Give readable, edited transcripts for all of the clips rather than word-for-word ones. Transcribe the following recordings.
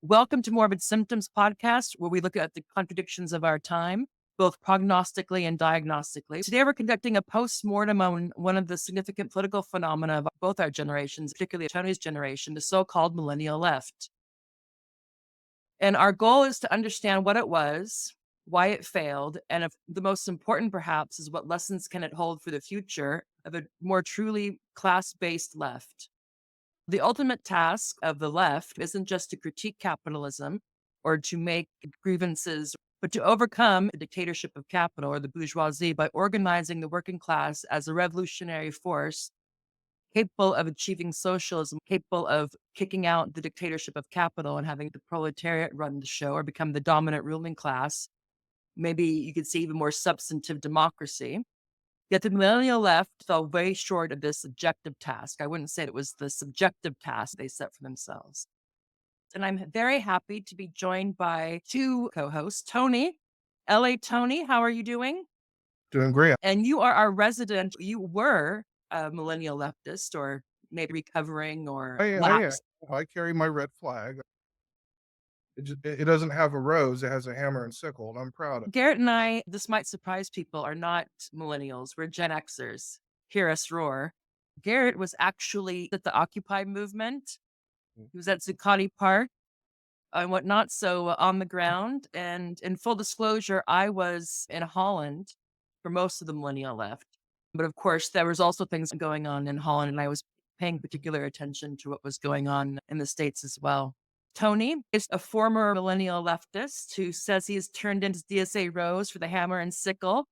Welcome to Morbid Symptoms podcast, where we look at the contradictions of our time, both prognostically and diagnostically. Today, we're conducting a postmortem on one of the significant political phenomena of both our generations, particularly Tony's generation, the so-called Millennial Left. And our goal is to understand what it was, why it failed, and if the most important, perhaps, is what lessons can it hold for the future of a more truly class-based left. The ultimate task of the left isn't just to critique capitalism or to make grievances, but to overcome the dictatorship of capital or the bourgeoisie by organizing the working class as a revolutionary force capable of achieving socialism, capable of kicking out the dictatorship of capital and having the proletariat run the show or become the dominant ruling class. Maybe you could see even more substantive democracy. Yet the millennial left fell very short of this objective task. I wouldn't say it was the subjective task they set for themselves. And I'm very happy to be joined by two co-hosts, Tony. LA Tony, how are you doing? Doing great. And you are our resident, you were a millennial leftist or maybe recovering or I lapsed. I carry my red flag. It doesn't have a rose, it has a hammer and sickle, and I'm proud of Garrett and I, this might surprise people, are not millennials. We're Gen Xers. Hear us roar. Garrett was actually at the Occupy movement. it. He was at Zuccotti Park and whatnot, so on the ground. And in full disclosure, I was in Holland for most of the millennial left. But of course, there was also things going on in Holland, and I was paying particular attention to what was going on in the States as well. Tony is a former millennial leftist who says he has turned into DSA Rose for the hammer and sickle.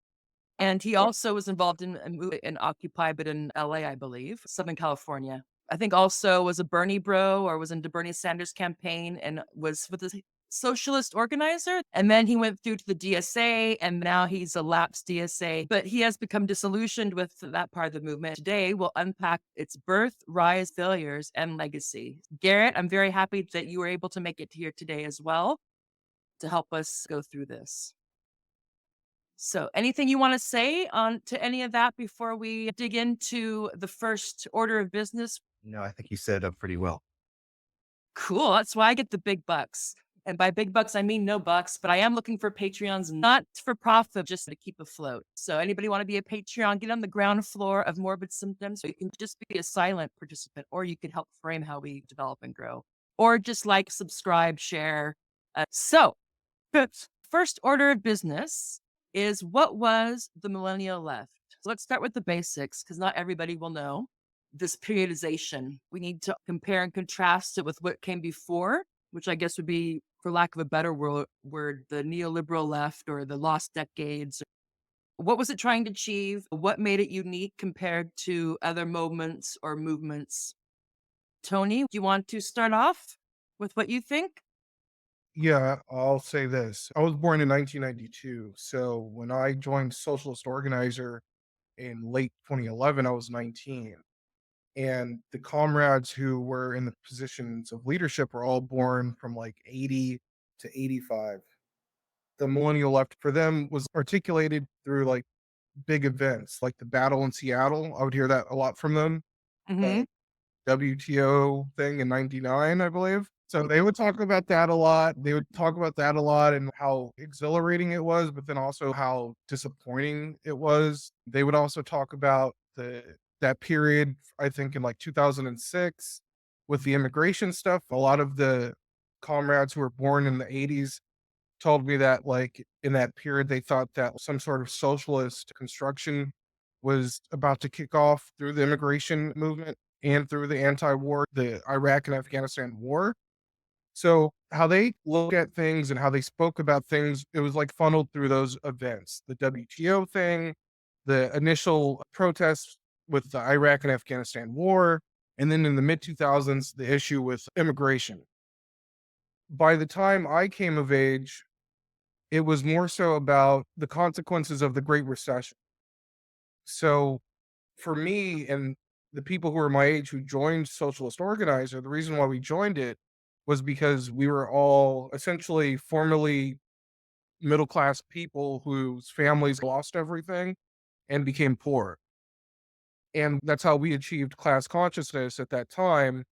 And he also was involved in Occupy, but in LA, I believe, Southern California. I think also was a Bernie bro or was into Bernie Sanders campaign and was with the Socialist Organizer. And then he went through to the DSA and now he's a lapsed DSA, but he has become disillusioned with that part of the movement. Today, we'll unpack its birth, rise, failures, and legacy. Garrett, I'm very happy that you were able to make it here today as well to help us go through this. So, anything you want to say on to any of that before we dig into the first order of business? No, I think you set it up pretty well. Cool. That's why I get the big bucks. And by big bucks, I mean no bucks, but I am looking for Patreons, not for profit, just to keep afloat. So, anybody want to be a Patreon, get on the ground floor of Morbid Symptoms. So you can just be a silent participant, or you can help frame how we develop and grow, or just like, subscribe, share. First order of business is what was the millennial left? So let's start with the basics because not everybody will know this periodization. We need to compare and contrast it with what came before, which I guess would be, for lack of a better word, the neoliberal left or the lost decades. What was it trying to achieve? What made it unique compared to other moments or movements? Tony, do you want to start off with what you think? Yeah, I'll say this. I was born in 1992, so when I joined Socialist Organizer in late 2011, I was 19. And the comrades who were in the positions of leadership were all born from like 80 to 85. The millennial left for them was articulated through like big events, like the battle in Seattle. I would hear that a lot from them. Mm-hmm. The WTO thing in 99, I believe. So they would talk about that a lot. They would talk about that a lot and how exhilarating it was, but then also how disappointing it was. They would also talk about that period, I think in like 2006 with the immigration stuff. A lot of the comrades who were born in the 80s told me that like in that period they thought that some sort of socialist construction was about to kick off through the immigration movement and through the anti-war, the Iraq and Afghanistan war. So how they look at things and how they spoke about things, it was like funneled through those events. The WTO thing, the initial protests with the Iraq and Afghanistan war, and then in the mid 2000s, the issue with immigration. By the time I came of age, it was more so about the consequences of the Great Recession. So for me and the people who are my age who joined Socialist Organizer, the reason why we joined it was because we were all essentially formerly middle class people whose families lost everything and became poor. And that's how we achieved class consciousness at that time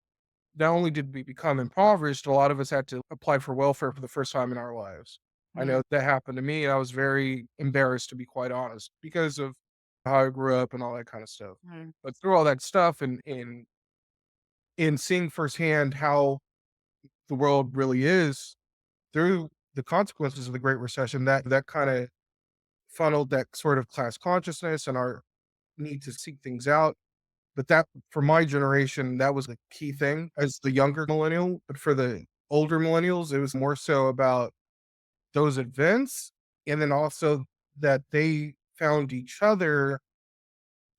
not only did we become impoverished, a lot of us had to apply for welfare for the first time in our lives. I Mm, know that happened to me, and I was very embarrassed, to be quite honest, because of how I grew up and all that kind of stuff. mm, But through all that stuff and in seeing firsthand how the world really is through the consequences of the Great Recession, that kind of funneled that sort of class consciousness and our need to seek things out. But that, for my generation, that was the key thing as the younger millennial. But for the older millennials, it was more so about those events. And then also that they found each other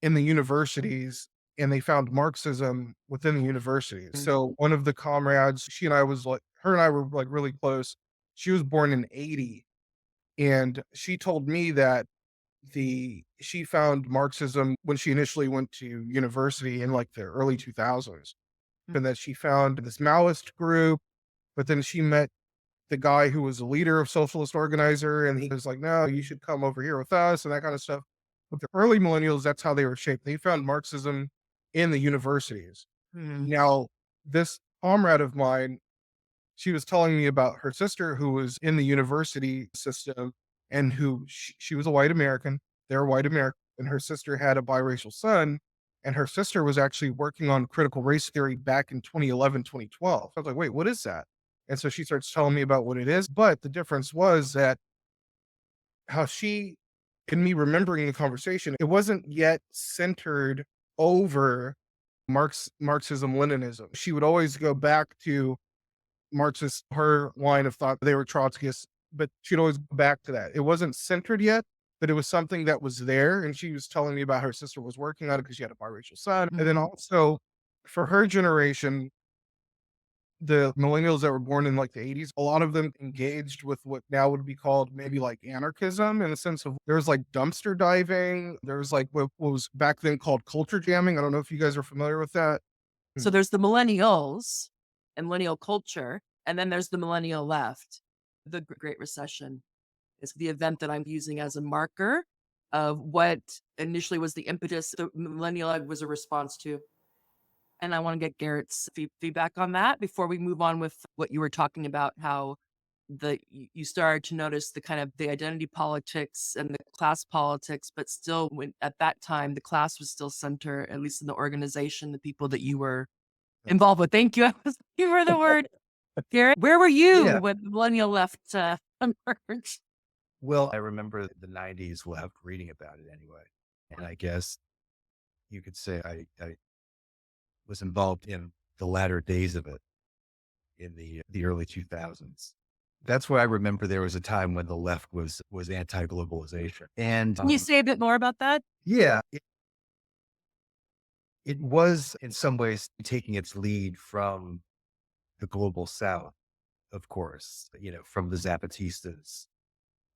in the universities and they found Marxism within the universities. mm, So one of the comrades, she and I was like, her and I were like really close. She was born in 80. And she told me that she found Marxism when she initially went to university in like the early 2000s, mm, and that she found this Maoist group, but then she met the guy who was the leader of Socialist Organizer, and he was like, "No, you should come over here with us," and that kind of stuff. But the early millennials, that's how they were shaped. They found Marxism in the universities. mm, Now, this comrade of mine, she was telling me about her sister who was in the university system and who she was a white American. They're white American, and her sister had a biracial son. And her sister was actually working on critical race theory back in 2011, 2012. I was like, wait, what is that? And so she starts telling me about what it is. But the difference was that how she, and me remembering the conversation, it wasn't yet centered over Marxism, Leninism. She would always go back to Marxist, her line of thought, they were Trotskyists, but she'd always go back to that. It wasn't centered yet, but it was something that was there. And she was telling me about her sister was working on it because she had a biracial son. And then mhm. also for her generation, the millennials that were born in like the 80s, a lot of them engaged with what now would be called maybe like anarchism, in the sense of there's like dumpster diving. There's like what was back then called culture jamming. I don't know if you guys are familiar with that. So there's the millennials and millennial culture, and then there's the millennial left. The Great Recession is the event that I'm using as a marker of what initially was the impetus the millennial was a response to. And I want to get Garrett's feedback on that before we move on with what you were talking about, how you started to notice the kind of the identity politics and the class politics, but still when at that time the class was still center, at least in the organization, the people that you were involved with. Thank you. I was looking for the word. Garrett, where were you Yeah. when Millennial Left emerged? Well, I remember the 90s left reading about it anyway. And I guess you could say I was involved in the latter days of it in the early 2000s. That's why I remember there was a time when the left was anti-globalization. And Can you say a bit more about that? yeah, it was in some ways taking its lead from the global south, of course, from the Zapatistas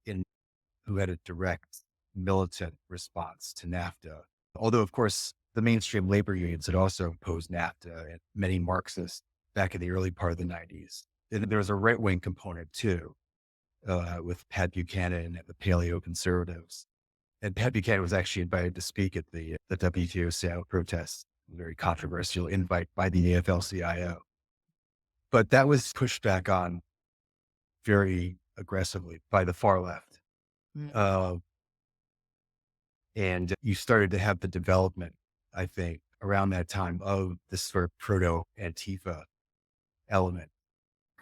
in who had a direct militant response to NAFTA. Although, of course, the mainstream labor unions had also opposed NAFTA and many Marxists back in the early part of the 90s. And there was a right-wing component too, with Pat Buchanan and the paleo conservatives. And Pat Buchanan was actually invited to speak at the WTO Seattle protests, a very controversial invite by the AFL-CIO. But that was pushed back on very aggressively by the far left. Mm, Uh, and you started to have the development, I think, around that time of this sort of proto-Antifa element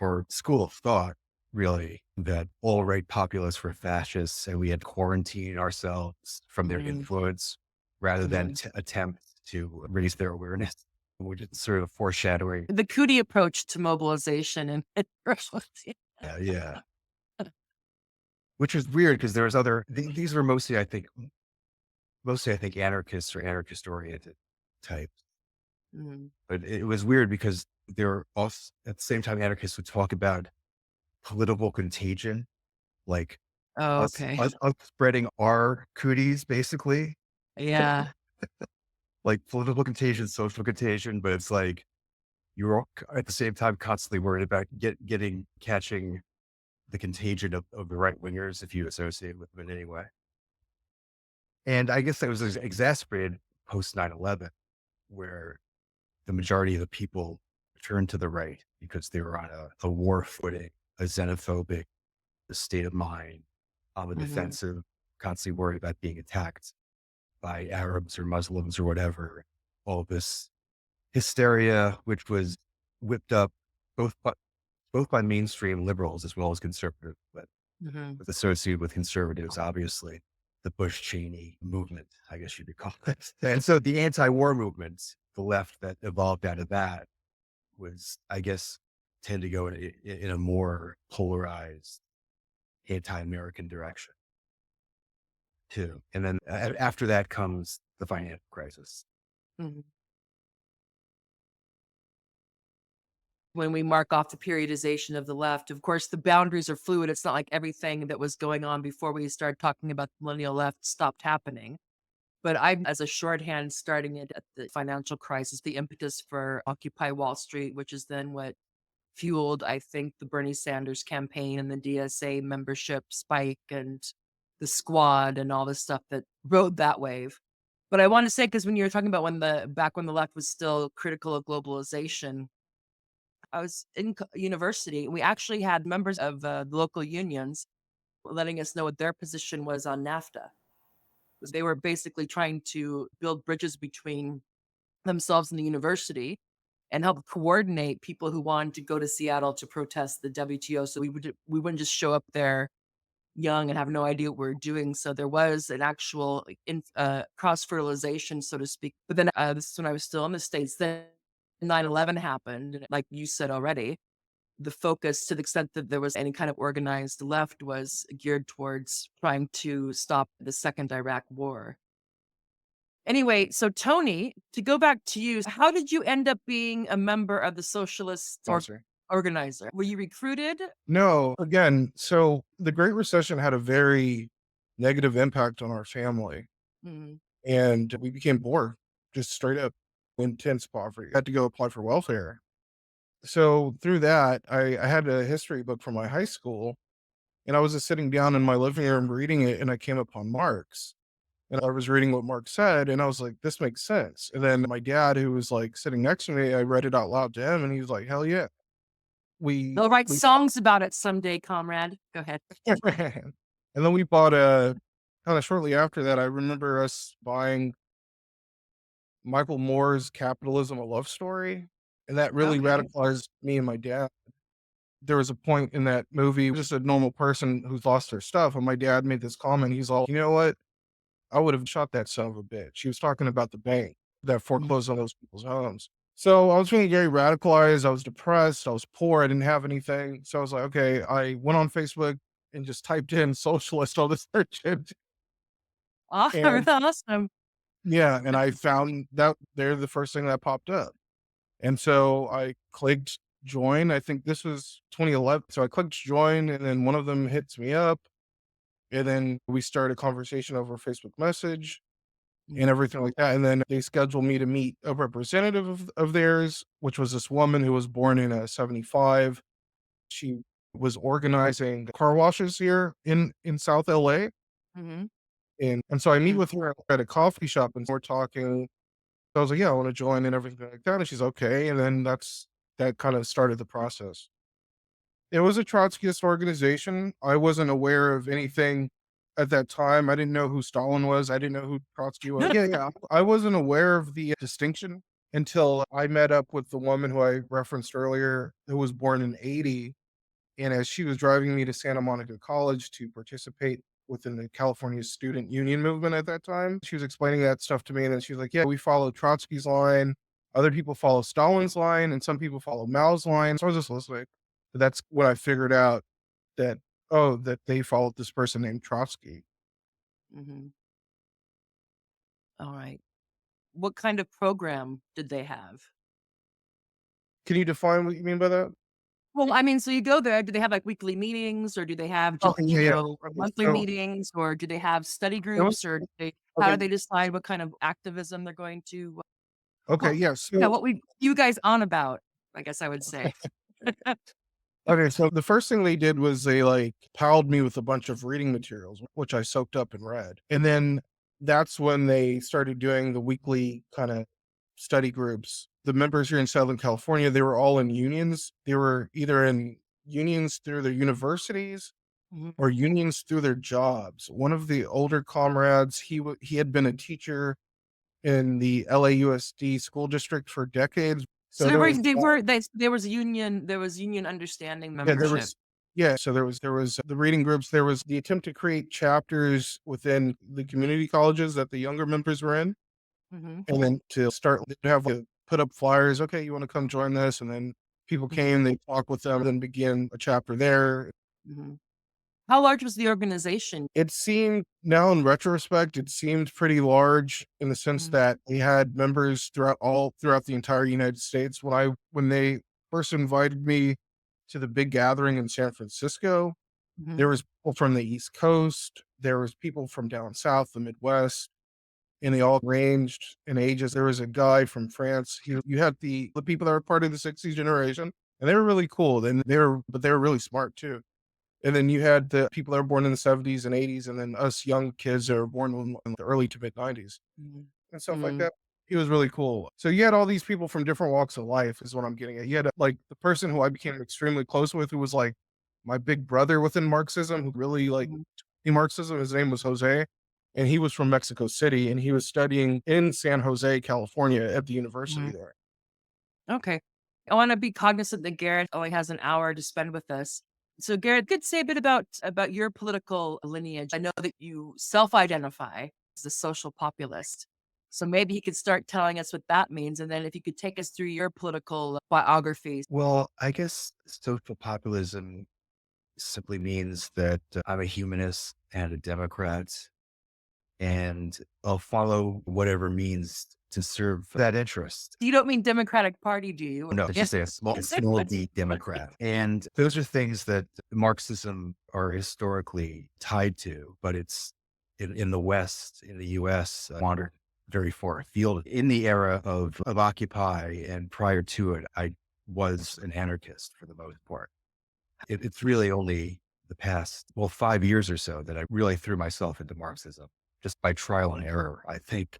or school of thought, really, that all right populists were fascists and we had quarantined ourselves from their mm, influence rather than mm. attempt to raise their awareness, which is sort of foreshadowing. The Cootie approach to mobilization and Yeah, yeah. Which is weird because there was these were mostly I think anarchists or anarchist oriented types. Mm. But it was weird because there were also at the same time anarchists would talk about political contagion, like Oh, us, okay. us spreading our cooties, basically, Yeah. like political contagion, social contagion. But it's like you're at the same time constantly worried about catching the contagion of the right wingers if you associate with them in any way. And I guess that was exacerbated post 9/11, where the majority of the people turned to the right because they were on a war footing, a xenophobic state of mind, on the Hmm. defensive, constantly worried about being attacked by Arabs or Muslims or whatever. All this hysteria, which was whipped up both by, both by mainstream liberals as well as conservatives, but Hmm. was associated with conservatives, obviously. The Bush-Cheney movement, I guess you could call it. And so the anti-war movement, the left that evolved out of that, was, I guess, tend to go in a more polarized anti-American direction too. And then after that comes the financial crisis. Hmm. When we mark off the periodization of the left, of course, the boundaries are fluid. It's not like everything that was going on before we started talking about the millennial left stopped happening. But I'm, as a shorthand, starting it at the financial crisis, the impetus for Occupy Wall Street, which is then what fueled, I think, the Bernie Sanders campaign and the DSA membership spike and the squad and all the stuff that rode that wave. But I want to say, because when you were talking about when the left was still critical of globalization, I was in university. And we actually had members of the local unions letting us know what their position was on NAFTA. They were basically trying to build bridges between themselves and the university and help coordinate people who wanted to go to Seattle to protest the WTO. So we wouldn't just show up there young and have no idea what we are doing. So there was an actual like, cross fertilization, so to speak. But then this is when I was still in the States. Then 9/11 happened, and like you said already, the focus, to the extent that there was any kind of organized left, was geared towards trying to stop the second Iraq war. Anyway, so Tony, to go back to you, how did you end up being a member of the Socialist Sponsor. Organizer? Were you recruited? No, again, so the Great Recession had a very negative impact on our family, Mm, and we became poor, just straight up intense poverty. Had to go apply for welfare. So through that, I had a history book from my high school, and I was just sitting down in my living room reading it, and I came upon Marx. And I was reading what Marx said, and I was like, this makes sense. And then my dad, who was like sitting next to me, I read it out loud to him, and he was like, hell yeah. they'll write We songs about it someday, comrade. Go ahead. and then we bought a kind of shortly after that, I remember us buying Michael Moore's Capitalism, a Love Story. And that really Okay. radicalized me and my dad. There was a point in that movie, just a normal person who's lost their stuff. And my dad made this comment. He's all, you know what? I would have shot that son of a bitch. He was talking about the bank that Mm. foreclosed on those people's homes. So I was feeling very radicalized. I was depressed. I was poor. I didn't have anything. So I was like, okay, I went on Facebook and just typed in socialist on the search engine. Awesome. And Awesome. yeah, and I found that they're the first thing that popped up. And so I clicked join. I think this was 2011. So I clicked join, and then one of them hits me up. And then we started a conversation over Facebook message and Mm, everything like that. And then they scheduled me to meet a representative of theirs, which was this woman who was born in 75. She was organizing car washes here in South LA. mhm, And so I meet mm. with her at a coffee shop, and we're talking. So I was like, yeah, I want to join and everything like that. And she's okay. And then that kind of started the process. It was a Trotskyist organization. I wasn't aware of anything at that time. I didn't know who Stalin was. I didn't know who Trotsky was. Yeah, yeah. I wasn't aware of the distinction until I met up with the woman who I referenced earlier, who was born in 80. And as she was driving me to Santa Monica College to participate within the California Student Union movement at that time, she was explaining that stuff to me. And then she was like, yeah, we follow Trotsky's line. Other people follow Stalin's line, and some people follow Mao's line. So I was just listening. But that's when I figured out that, oh, that they followed this person named Trotsky. Mhm. All right. What kind of program did they have? Can you define what you mean by that? Well, I mean, so you go there, do they have, like, weekly meetings, or do they have Oh, just, yeah, yeah. or Okay, monthly so meetings, or do they have study it was groups, or do they how do okay. they decide what kind of activism they're going to Okay, well, yeah. yeah, So what we you guys on about, I guess I would say. okay, so the first thing they did was they like piled me with a bunch of reading materials, which I soaked up and read. And then that's when they started doing the weekly kind of study groups the members here in Southern California, they were all in unions. They were either in unions through their universities Mhm. or unions through their jobs. One of the older comrades, he had been a teacher in the LAUSD school district for decades. So So there was there was union understanding yeah, membership. so there was the reading groups, there was the attempt to create chapters within the community colleges that the younger members were in, Mhm. and then to start to have put up flyers, okay, you want to come join this, and then people came, they talked with them, then begin a chapter there. Mhm. How large was the organization? It seemed now in retrospect, it seemed pretty large in the sense Mhm. that we had members throughout the entire United States. When they first invited me to the big gathering in San Francisco, Mhm. there was people from the East Coast, there was people from down south, the Midwest, and they all ranged in ages. There was a guy from France. You had the people that were part of the 60s generation, and they were really cool. And they were really smart too. And then you had the people that were born in the 70s and 80s, and then us young kids that were born in the early to mid 90s Mhm. and stuff like Mhm. that. He was really cool. So you had all these people from different walks of life, is what I'm getting at. You had like the person who I became extremely close with, who was like my big brother within Marxism, who really like Mhm. Marxism. His name was Jose, and he was from Mexico City, and he was studying in San Jose, California, at the university Mhm. there. Okay. I want to be cognizant that Garrett only has an hour to spend with us. So, Garrett, could say a bit about your political lineage. I know that you self-identify as a social populist. So maybe he could start telling us what that means, and then if you could take us through your political biographies. Well, I guess social populism simply means that I'm a humanist and a Democrat, and I'll follow whatever means to serve that interest. You don't mean Democratic Party, do you? No, I should Yes. say a small, Yes, sir. small d Democrat. And those are things that Marxism are historically tied to, but it's in the West, in the US, wandered very far afield. In the era of Occupy and prior to it, I was an anarchist for the most part. It's really only the past, well, 5 years or so that I really threw myself into Marxism just by trial and error, I think.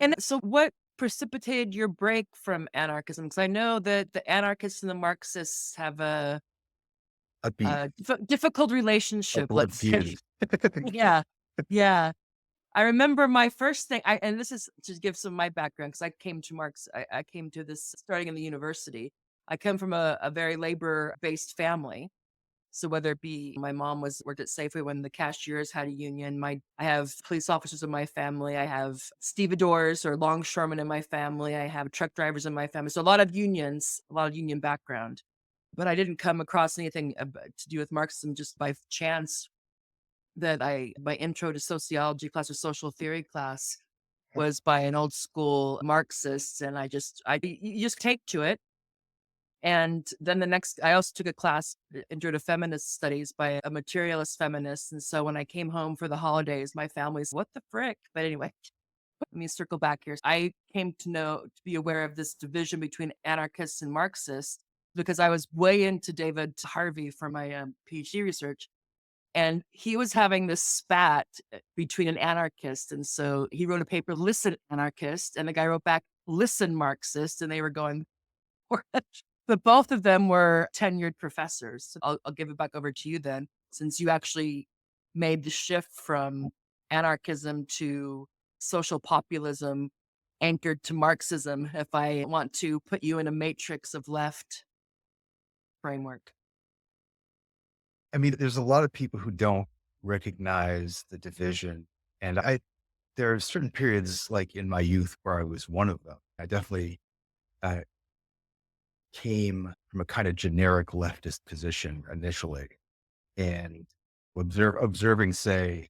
And so what precipitated your break from anarchism? Because I know that the anarchists and the Marxists have A beat, difficult a relationship, blood let's say. feud. Yeah. Yeah. I remember my first thing, and this is to give some of my background, because I came to this starting in the university. I come from a very labor-based family. So whether it be my mom worked at Safeway when the cashiers had a union, I have police officers in my family, I have stevedores or longshoremen in my family, I have truck drivers in my family. So a lot of unions, a lot of union background. But I didn't come across anything to do with Marxism just by chance. My intro to sociology class or social theory class was by an old school Marxist, and you just take to it. And then I also took a class, intro to feminist studies by a materialist feminist. And so when I came home for the holidays, my family's, what the frick? But anyway, let me circle back here. I came to be aware of this division between anarchists and Marxists because I was way into David Harvey for my PhD research. And he was having this spat between an anarchist. And so he wrote a paper, Listen, Anarchist. And the guy wrote back, Listen, Marxist. And they were going, but both of them were tenured professors. So I'll give it back over to you then, since you actually made the shift from anarchism to social populism anchored to Marxism, if I want to put you in a matrix of left framework. I mean, there's a lot of people who don't recognize the division. And there are certain periods like in my youth where I was one of them. I definitely uh, came from a kind of generic leftist position initially and observing, say,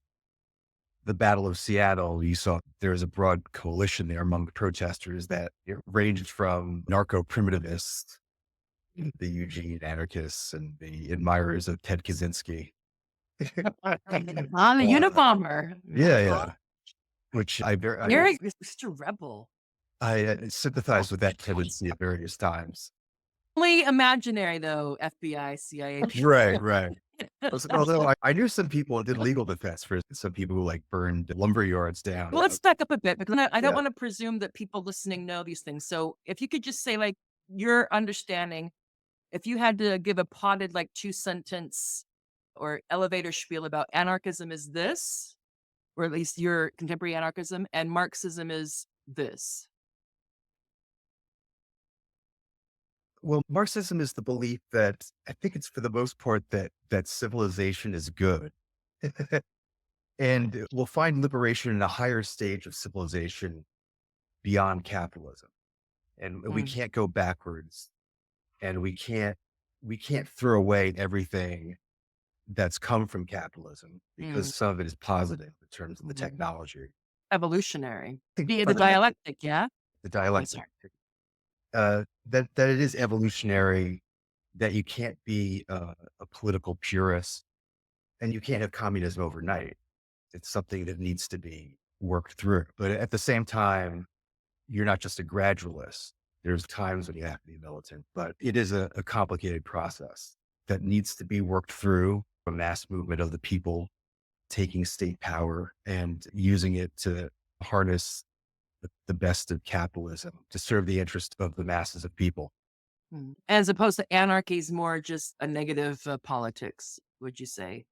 the Battle of Seattle, you saw there was a broad coalition there among the protesters that it ranged from narco-primitivists, the Eugene anarchists, and the admirers of Ted Kaczynski. On the Uh, Unabomber. yeah, yeah. Which You're such a rebel. I sympathize with that tendency at various times. Only imaginary though, FBI, CIA. Right, right. Although I knew some people who did legal defense for some people who like burned lumber yards down. Well, let's back up a bit because I don't Yeah. want to presume that people listening know these things. So if you could just say, like, your understanding, if you had to give a potted, like, 2 sentence or elevator spiel about anarchism is this, or at least your contemporary anarchism, and Marxism is this. Well, Marxism is the belief that I think it's for the most part that civilization is good. And we'll find liberation in a higher stage of civilization beyond capitalism. And we Mm, can't go backwards, and we can't throw away everything that's come from capitalism mm, because some of it is positive in terms of the mhm. technology. Evolutionary. I think The fundamentally dialectic, yeah? the I'm dialectic sorry. that it is evolutionary, that you can't be a political purist and you can't have communism overnight. It's something that needs to be worked through. But at the same time, you're not just a gradualist. There's times when you have to be militant, but it is a complicated process that needs to be worked through a mass movement of the people taking state power and using it to harness the best of capitalism to serve the interest of the masses of people. Mm. As opposed to anarchy is more just a negative politics, would you say?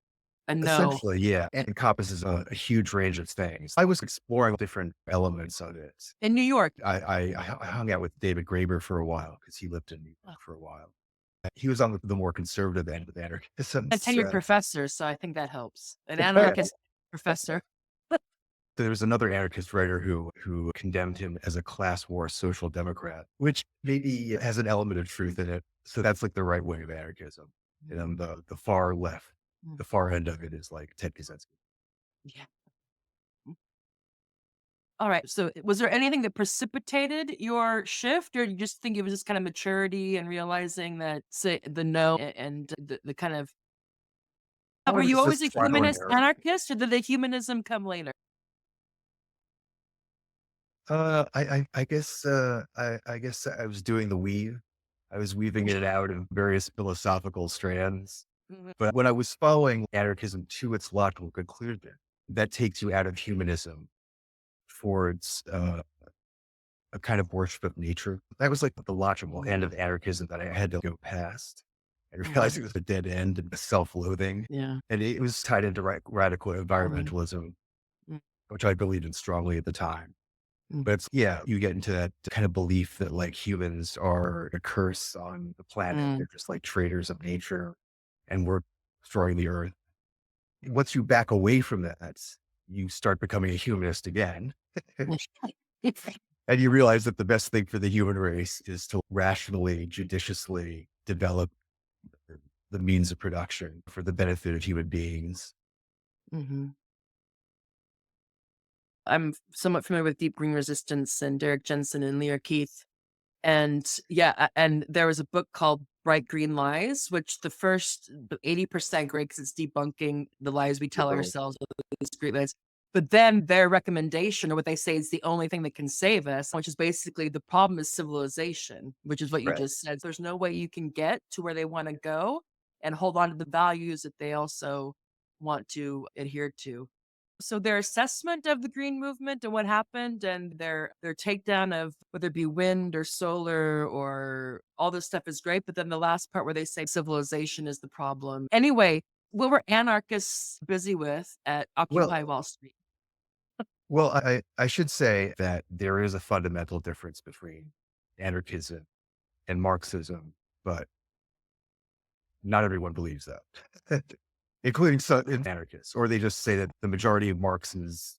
A no. Essentially, yeah, it encompasses a huge range of things. I was exploring different elements of it. In New York. I hung out with David Graeber for a while because he lived in New Oh, York for a while. He was on the more conservative end of anarchism. a tenured So, professor, so I think that helps. An anarchist professor. there was another anarchist writer who condemned him as a class war social democrat, which maybe has an element of truth in it. So that's like the right way of anarchism. And then the far left, Mm, the far end of it is like Ted Kaczynski. yeah. Mm. All right. So, was there anything that precipitated your shift, or you just think it was just kind of maturity and realizing that, say, the no and the kind of. Part Were of you it's always just a trial and humanist error. anarchist, or did the humanism come later? I guess I was doing the weave. I was weaving it out of various philosophical strands. Mhm. But when I was following anarchism to its logical conclusion, that takes you out of humanism towards a kind of worship of nature. That was like the logical Mhm. end of anarchism that I had to go past. I realized Mhm. it was a dead end and self-loathing, Yeah. and it was tied into radical Mhm. environmentalism, Mm, which I believed in strongly at the time. mm, But yeah, you get into that kind of belief that like humans are a curse on the planet. mm. They're just like traitors of nature and we're destroying the earth. Once you back away from that, you start becoming a humanist again. And you realize that the best thing for the human race is to rationally, judiciously develop the means of production for the benefit of human beings. Mhm. I'm somewhat familiar with Deep Green Resistance and Derek Jensen and Lear Keith. And yeah, and there was a book called Bright Green Lies, which the first 80% great because it's debunking the lies we tell Right. ourselves, those great lies. But then their recommendation, or what they say is the only thing that can save us, which is basically the problem is civilization, which is what you Right. just said. There's no way you can get to where they want to go and hold on to the values that they also want to adhere to. So their assessment of the green movement and what happened and their takedown of whether it be wind or solar or all this stuff is great, but then the last part where they say civilization is the problem. Anyway, what were anarchists busy with at Well, Occupy Wall Street? I should say that there is a fundamental difference between anarchism and Marxism, but not everyone believes that, including some anarchists, or they just say that the majority of Marx is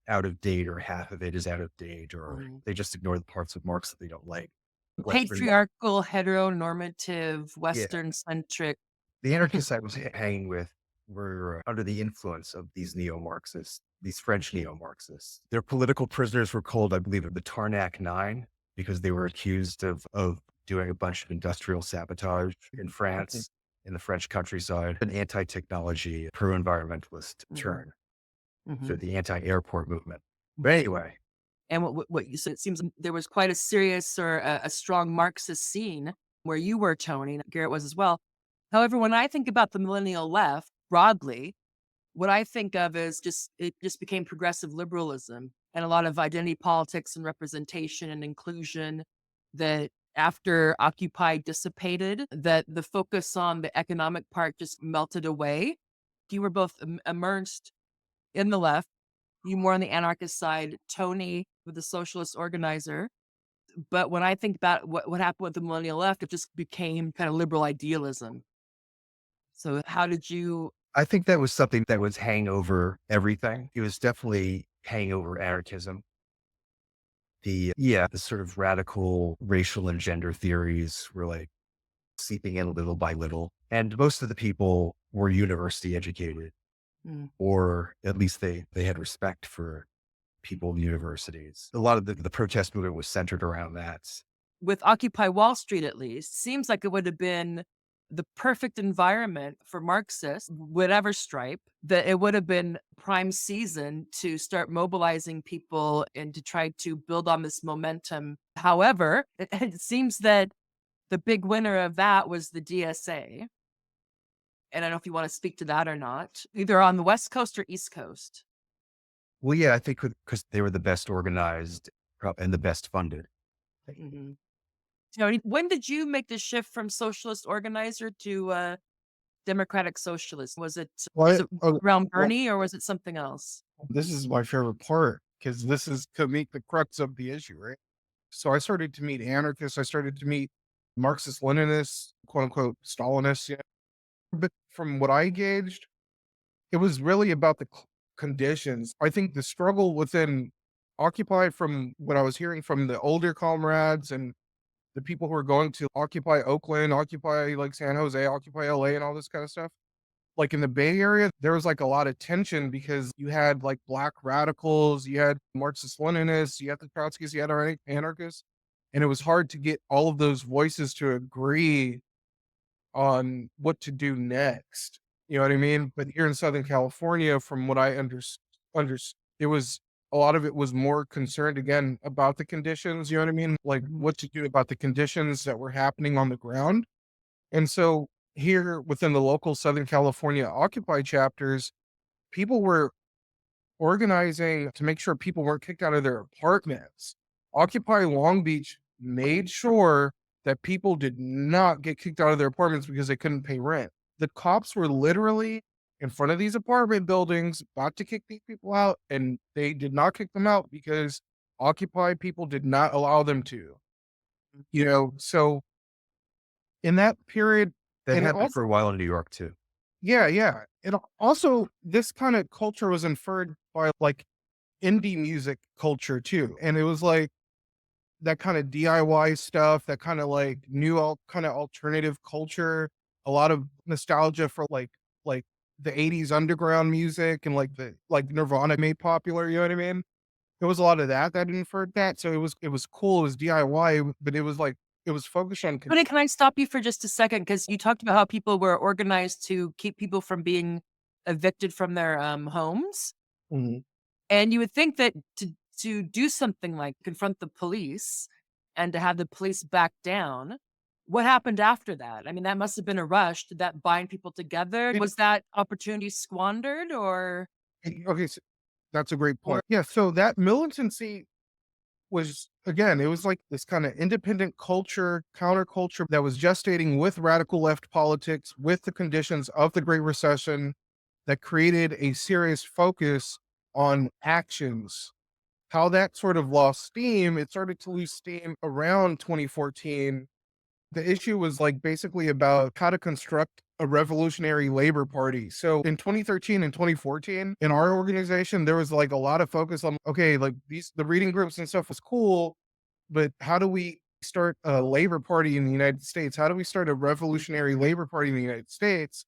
out of date or half of it is out of date, or Mm. they just ignore the parts of Marx that they don't like. Western, Patriarchal, heteronormative, yeah. Western centric. The anarchists I was hanging with were under the influence of these neo-Marxists, these French neo-Marxists. Their political prisoners were called, I believe, the Tarnac Nine, because they were accused of doing a bunch of industrial sabotage in France, in the French countryside, an anti-technology, pro-environmentalist turn. So Mhm. the anti-airport movement. But anyway, And what you said, it seems there was quite a serious or a strong Marxist scene where you were, Tony, and Garrett was as well. However, when I think about the millennial left broadly, what I think of is it just became progressive liberalism and a lot of identity politics and representation and inclusion that after Occupy dissipated, that the focus on the economic part just melted away. You were both immersed in the left, you more on the anarchist side, Tony with the Socialist Organizer. But when I think about what happened with the millennial left, it just became kind of liberal idealism. So how did you I think that was something that was hang over everything. It was definitely hang over anarchism. The sort of radical racial and gender theories were like seeping in little by little. And most of the people were university educated, mm, or at least they had respect for people in universities. A lot of the protest movement was centered around that. with Occupy Wall Street at least, seems like it would have been the perfect environment for Marxists, whatever stripe, that it would have been prime season to start mobilizing people and to try to build on this momentum. However, it seems that the big winner of that was the DSA. And I don't know if you want to speak to that or not, either on the West Coast or East Coast. Well, yeah, I think because they were the best organized and the best funded. Mhm. Tony, when did you make the shift from Socialist Organizer to Democratic Socialist? Was What? it Oh, around well, Bernie or was it something else? this is my favorite part because this is to meet the crux of the issue, right? So I started to meet anarchists. I started to meet Marxist Leninists, quote unquote Stalinists. Yeah. But from what I gauged, it was really about the conditions. I think the struggle within Occupy, from what I was hearing from the older comrades and the people who are going to occupy Oakland, occupy like San Jose, occupy LA, and all this kind of stuff. Like in the Bay Area, there was like a lot of tension because you had like black radicals, you had Marxist Leninists, you had the Trotskyists, you had anarchists. And it was hard to get all of those voices to agree on what to do next. You know what I mean? But here in Southern California, from what I understood, it was a lot of it was more concerned again about the conditions. You know what I mean? Like what to do about the conditions that were happening on the ground. And so here within the local Southern California Occupy chapters, people were organizing to make sure people weren't kicked out of their apartments. Occupy Long Beach made sure that people did not get kicked out of their apartments because they couldn't pay rent. The cops were literally in front of these apartment buildings about to kick these people out, and they did not kick them out because Occupy people did not allow them to. You know, so in that period, That and it happened also, for a while in New York too. yeah, yeah. And also, this kind of culture was inferred by like indie music culture too. And it was like that kind of DIY stuff, that kind of like kind of alternative culture, a lot of nostalgia for like the 80s underground music and like the like Nirvana made popular, you know what I mean? There was a lot of that inferred that. So it was cool, it was DIY, but it was like it was focused on Tony, can I stop you for just a second? Because you talked about how people were organized to keep people from being evicted from their homes. Mhm. And you would think that to do something like confront the police and to have the police back down, what happened after that? I mean, that must have been a rush. Did that bind people together? It- Was that opportunity squandered okay, so that's a great or point. Yeah, so that militancy was again, it was like this kind of independent culture, counterculture that was gestating with radical left politics, with the conditions of the Great Recession that created a serious focus on actions. How that sort of lost steam, it started to lose steam around 2014. The issue was like basically about how to construct a revolutionary labor party. So in 2013 and 2014, in our organization, there was like a lot of focus on, okay, like the reading groups and stuff was cool, but how do we start a labor party in the United States? How do we start a revolutionary labor party in the United States?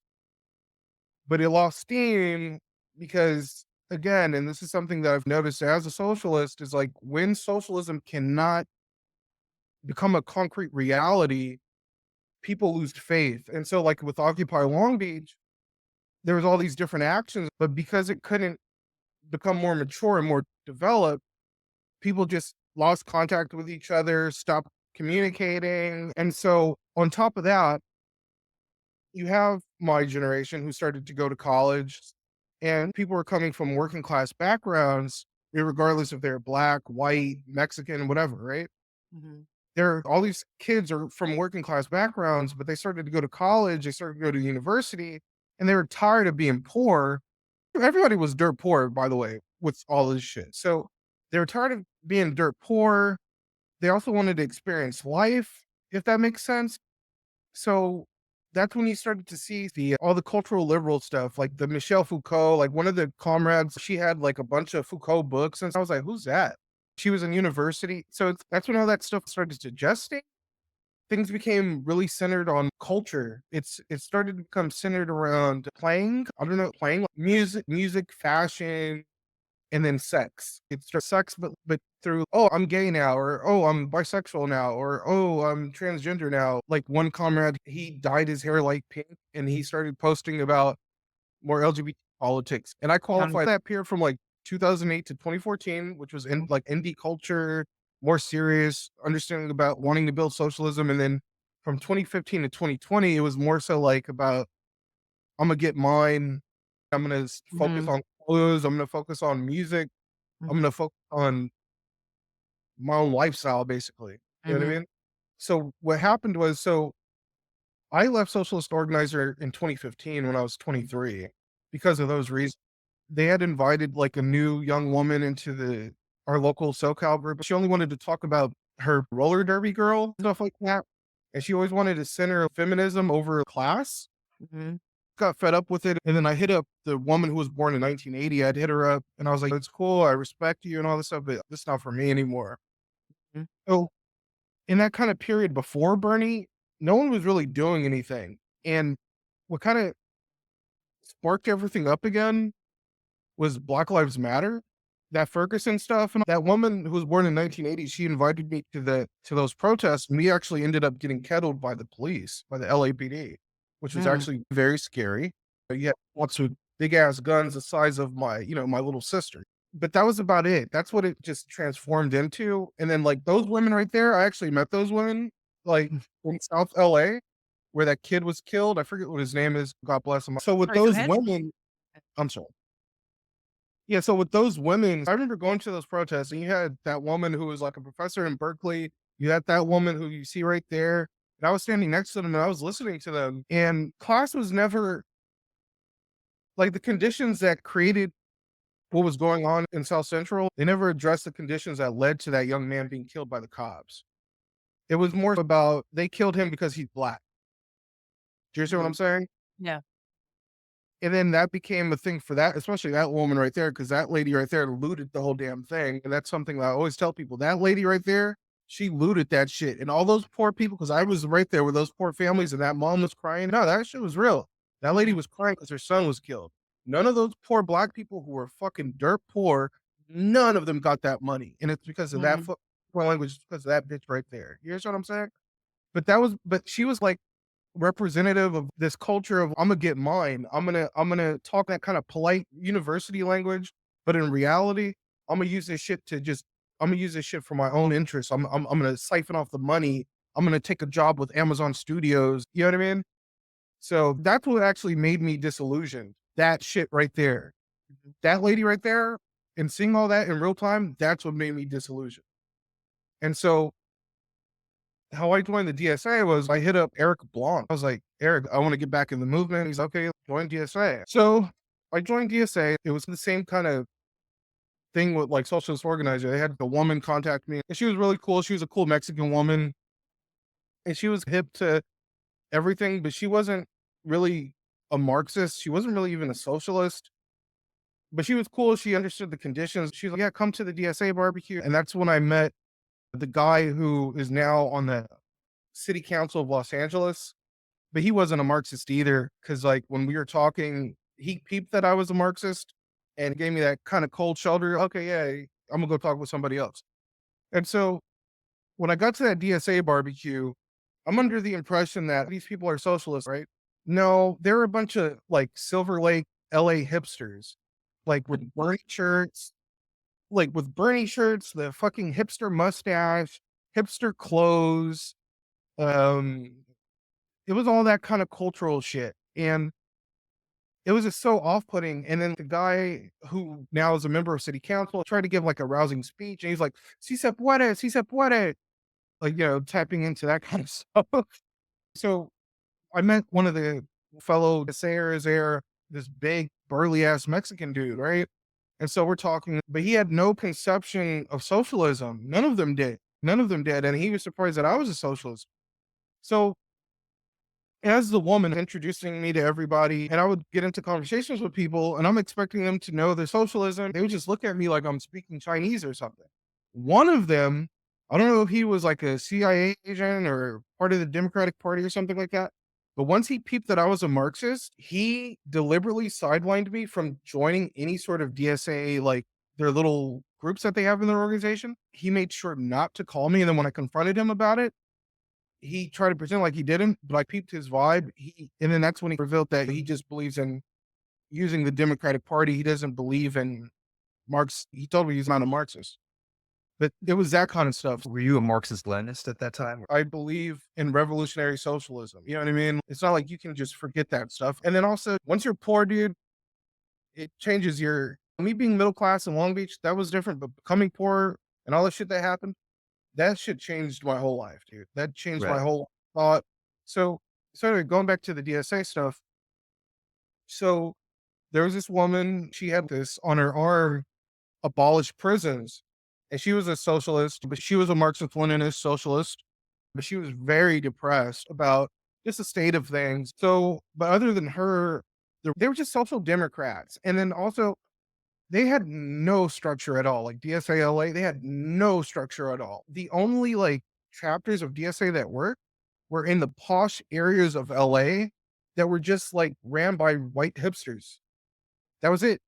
But it lost steam because, again, and this is something that I've noticed as a socialist, is like when socialism cannot become a concrete reality, people lose faith. And so, like with Occupy Long Beach, there was all these different actions, but because it couldn't become more mature and more developed, people just lost contact with each other, stopped communicating. And so, on top of that, you have my generation who started to go to college, and people were coming from working class backgrounds, regardless if they're black, white, Mexican, whatever, right? Mhm. All these kids are from working class backgrounds, but they started to go to college, they started to go to university, and they were tired of being poor. Everybody was dirt poor, by the way, with all this shit. So they were tired of being dirt poor. They also wanted to experience life, if that makes sense. So that's when you started to see the all the cultural liberal stuff, like the Michel Foucault, like one of the comrades, she had like a bunch of Foucault books, and I was like, "Who's that?" She was in university, so that's when all that stuff started to gestate. Things became really centered on culture. It started to become centered around playing. I don't know, playing like music, fashion, and then sex. It's just sex, but through, "Oh, I'm gay now," or, "Oh, I'm bisexual now," or, "Oh, I'm transgender now." Like one comrade, he dyed his hair like pink and he started posting about more LGBT politics. And I Um, qualify that period from like 2008 to 2014, which was in like indie culture, more serious, understanding about wanting to build socialism. And then from 2015 to 2020, it was more so like about, I'm gonna get mine. I'm gonna focus mhm, on clothes. I'm gonna focus on music. I'm mhm, gonna focus on my own lifestyle, basically. You know what I mhm, mean? So what happened was, so I left Socialist Organizer in 2015 when I was 23 because of those reasons. They had invited like a new young woman into our local SoCal group. She only wanted to talk about her roller derby girl, stuff like that. And she always wanted to center feminism over class. mhm, Got fed up with it. And then I hit up the woman who was born in 1980. I'd hit her up and I was like, "It's cool. I respect you and all this stuff, but this is not for me anymore." mhm, So in that kind of period before Bernie, no one was really doing anything. And what kind of sparked everything up again was Black Lives Matter, that Ferguson stuff. And that woman who was born in 1980, she invited me to those protests. And we actually ended up getting kettled by the police, by the LAPD, which was mm, actually very scary. You had lots of big ass guns the size of my little sister. But that was about it. That's what it just transformed into. And then like those women right there, I actually met those women like mm. in South LA where that kid was killed. I forget what his name is. God bless him. So with Sorry, go those ahead. women, I'm sorry. Yeah, so with those women, I remember going to those protests and you had that woman who was like a professor in Berkeley. You had that woman who you see right there. And I was standing next to them and I was listening to them. And class was never like the conditions that created what was going on in South Central. They never addressed the conditions that led to that young man being killed by the cops. It was more about they killed him because he's black. Do you see what I'm Mhm. saying? Yeah. And then that became a thing for that, especially that woman right there, because that lady right there looted the whole damn thing. And that's something that I always tell people. That lady right there, she looted that shit. And all those poor people, because I was right there with those poor families and that mom was crying. No, that shit was real. That lady Mhm, was crying because her son was killed. None of those poor black people who were fucking dirt poor, none of them got that money. And it's because of that mhm, poor language, it's because of that bitch right there. You understand what I'm saying? But she was like, representative of this culture of I'm gonna get mine. I'm gonna talk that kind of polite university language, but in reality, I'm gonna use this shit to just I'm gonna use this shit for my own interests. I'm gonna siphon off the money. I'm gonna take a job with Amazon Studios. You know what I mean? So that's what actually made me disillusioned. That shit right there. mhm, That lady right there, and seeing all that in real time, that's what made me disillusioned. And so how I joined the DSA was I hit up Eric Blanc. I was like, "Eric, I want to get back in the movement." He's okay, join DSA. So I joined DSA. It was the same kind of thing with like Socialist Organizer. They had the woman contact me and she was really cool. She was a cool Mexican woman and she was hip to everything, but she wasn't really a Marxist. She wasn't really even a socialist, but she was cool. She understood the conditions. She's like, "Yeah, come to the DSA barbecue." And that's when I met the guy who is now on the city council of Los Angeles. But he wasn't a Marxist either, because like when we were talking, he peeped that I was a Marxist and gave me that kind of cold shoulder. Okay, yeah, I'm gonna go talk with somebody else. And so when I got to that DSA barbecue, I'm under the impression that these people are socialists, right? No, they're a bunch of like Silver Lake, LA hipsters, like with Bernie shirts, the fucking hipster mustache, hipster clothes, um, it was all that kind of cultural shit. And it was just so off-putting. And then the guy who now is a member of city council tried to give like a rousing speech, and he's like, si se puede, like, tapping into that kind of stuff. So I met one of the fellow sayers there, this big burly ass Mexican dude, right? And so we're talking, but he had no conception of socialism. None of them did. None of them did. And he was surprised that I was a socialist. So as the woman introducing me to everybody, and I would get into conversations with people, and I'm expecting them to know their socialism. They would just look at me like I'm speaking Chinese or something. One of them, I don't know if he was like a CIA agent or part of the Democratic Party or something like that. But once he peeped that I was a Marxist, he deliberately sidelined me from joining any sort of DSA, like their little groups that they have in their organization. He made sure not to call me. And then when I confronted him about it, he tried to pretend like he didn't, but I peeped his vibe. And then that's when he revealed that he just believes in using the Democratic Party. He doesn't believe in Marx. He told me he's not a Marxist, but it was that kind of stuff. Were you a Marxist-Leninist at that time? I believe in revolutionary socialism. You know what I mean? It's not like you can just forget that stuff. And then also, once you're poor, dude, it changes me being middle class in Long Beach, that was different, but becoming poor and all the shit that happened, that shit changed my whole life, dude. That changed my Right. whole thought. So anyway, going back to the DSA stuff. So there was this woman, she had this on her arm, abolish prisons. And she was a socialist, but she was a Marxist Leninist socialist. But she was very depressed about just the state of things. So, but other than her, they were just social democrats. And then also, they had no structure at all. Like DSA-LA, they had no structure at all. The only like chapters of DSA that worked were in the posh areas of LA that were just like ran by white hipsters. That was it.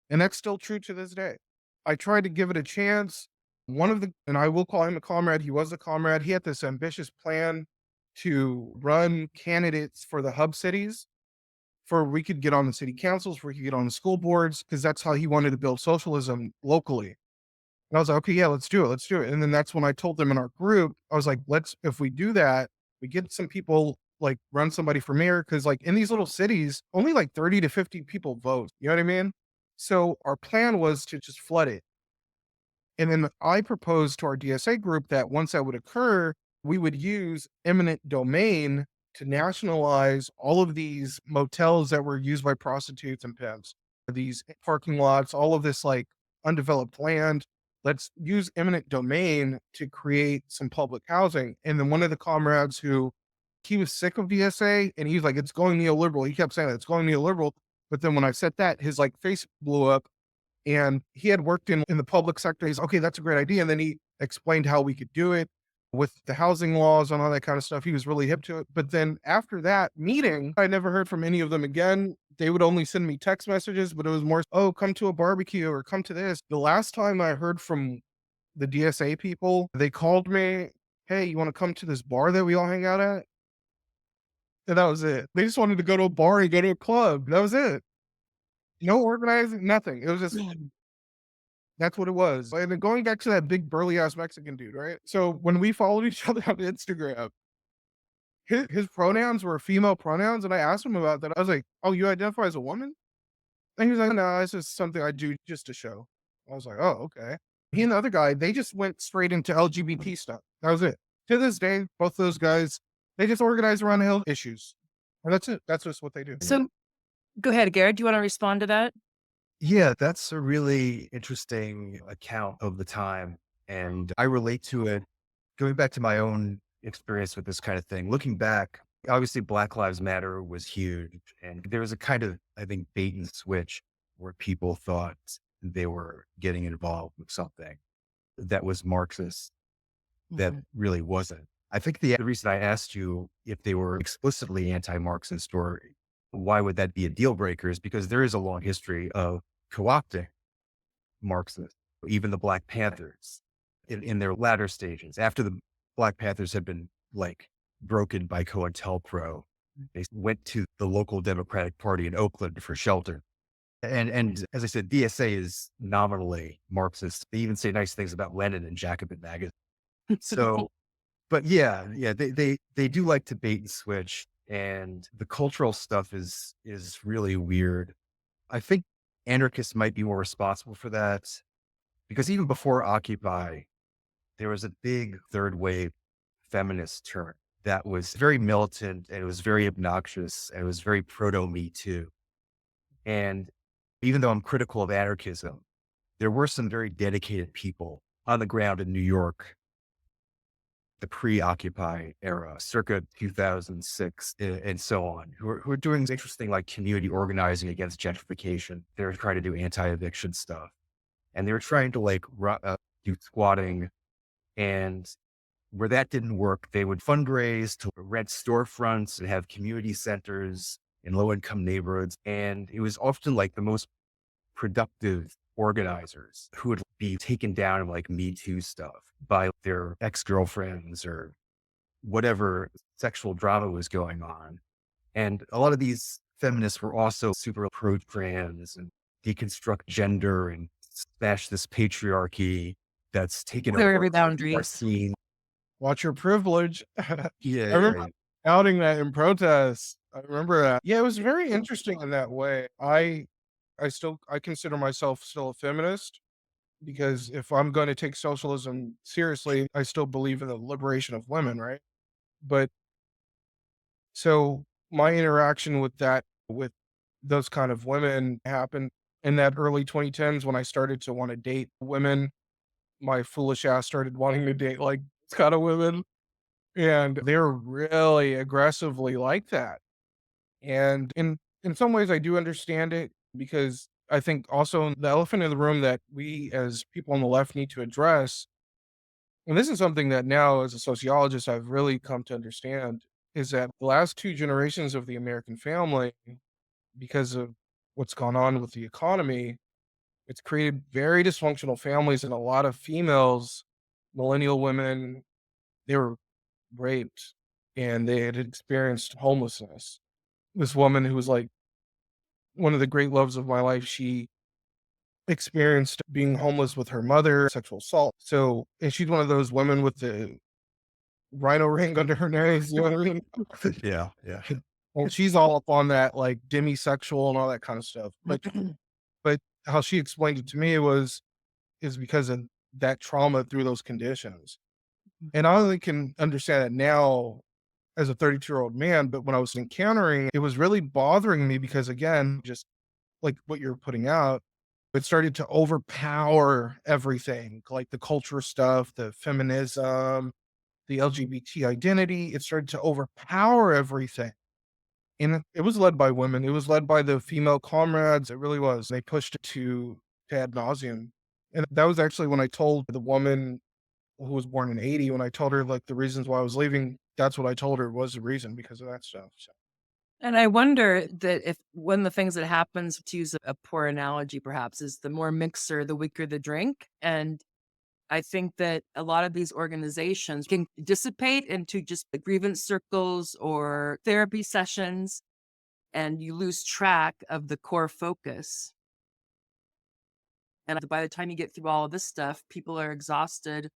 And that's still true to this day. I tried to give it a chance. And I will call him a comrade. He was a comrade. He had this ambitious plan to run candidates for the hub cities, for we could get on the city councils, where we could get on the school boards, because that's how he wanted to build socialism locally. And I was like, okay, yeah, let's do it. Let's do it. And then that's when I told them in our group, I was like, if we do that, we get some people, like run somebody for mayor. Cause like in these little cities, only like 30 to 50 people vote. You know what I mean? So our plan was to just flood it. And then I proposed to our DSA group that once that would occur, we would use eminent domain to nationalize all of these motels that were used by prostitutes and pimps, these parking lots, all of this like undeveloped land. Let's use eminent domain to create some public housing. And then one of the comrades he was sick of DSA, and he's like, it's going neoliberal. He kept saying that it's going neoliberal. But then when I said that, his like face blew up, and he had worked in the public sector. He's okay, that's a great idea. And then he explained how we could do it with the housing laws and all that kind of stuff. He was really hip to it. But then after that meeting, I never heard from any of them again. They would only send me text messages, but it was more, oh, come to a barbecue or come to this. The last time I heard from the DSA people, they called me, hey, you want to come to this bar that we all hang out at? And that was it. They just wanted to go to a bar and go to a club. That was it. No organizing, nothing. It was just, that's what it was. And then going back to that big burly ass Mexican dude, right? So when we followed each other on Instagram, his pronouns were female pronouns. And I asked him about that. I was like, oh, you identify as a woman? And he was like, no, it's just something I do just to show. I was like, oh, okay. He and the other guy, they just went straight into LGBT stuff. That was it. To this day, both those guys, they just organize around health issues. And that's it. That's just what they do. So go ahead, Garret. Do you want to respond to that? Yeah, that's a really interesting account of the time. And I relate to it. Going back to my own experience with this kind of thing, looking back, obviously Black Lives Matter was huge. And there was a kind of, I think, bait and switch where people thought they were getting involved with something that was Marxist that really wasn't. I think the reason I asked you if they were explicitly anti-Marxist or why would that be a deal breaker is because there is a long history of co-opting Marxists, even the Black Panthers in their latter stages. After the Black Panthers had been like broken by COINTELPRO, they went to the local Democratic Party in Oakland for shelter. And as I said, DSA is nominally Marxist. They even say nice things about Lenin and Jacobin magazine. So, but yeah, they do like to bait and switch. And the cultural stuff is really weird. I think anarchists might be more responsible for that because even before Occupy, there was a big third wave feminist turn that was very militant and it was very obnoxious and it was very proto Me Too. And even though I'm critical of anarchism, there were some very dedicated people on the ground in New York, the pre-Occupy era, circa 2006 and so on, who are doing interesting like community organizing against gentrification. They're trying to do anti-eviction stuff. And they were trying to like do squatting. And where that didn't work, they would fundraise to rent storefronts and have community centers in low-income neighborhoods. And it was often like the most productive organizers who would be taken down in like Me Too stuff by their ex-girlfriends or whatever sexual drama was going on. And a lot of these feminists were also super pro-trans and deconstruct gender and smash this patriarchy that's taken Clear over every our boundary. scene. Watch your privilege. Yeah, I remember outing that in protest. I remember that. Yeah, it was very interesting in that way. I consider myself still a feminist because if I'm going to take socialism seriously, I still believe in the liberation of women, right? But so my interaction with those kind of women happened in that early 2010s when I started to want to date women. My foolish ass started wanting to date like this kind of women, and they're really aggressively like that. And in some ways, I do understand it because I think also the elephant in the room that we as people on the left need to address, and this is something that now as a sociologist I've really come to understand, is that the last two generations of the American family, because of what's gone on with the economy, it's created very dysfunctional families, and a lot of females, millennial women, they were raped and they had experienced homelessness. This woman who was like one of the great loves of my life, she experienced being homeless with her mother, sexual assault. So, and she's one of those women with the rhino ring under her nose, you know what I mean? yeah, yeah. Well, she's all up on that like demisexual and all that kind of stuff. But how she explained it to me is because of that trauma through those conditions. And I only can understand it now as a 32-year-old man, but when I was encountering, it was really bothering me because again, just like what you're putting out, it started to overpower everything, like the culture stuff, the feminism, the LGBT identity. It started to overpower everything. And it was led by women. It was led by the female comrades. It really was. They pushed it to ad nauseum. And that was actually when I told the woman who was born in 80, when I told her like the reasons why I was leaving, that's what I told her was the reason because of that stuff. So. And I wonder that if one of the things that happens, to use a poor analogy perhaps, is the more mixer, the weaker the drink. And I think that a lot of these organizations can dissipate into just grievance circles or therapy sessions, and you lose track of the core focus. And by the time you get through all of this stuff, people are exhausted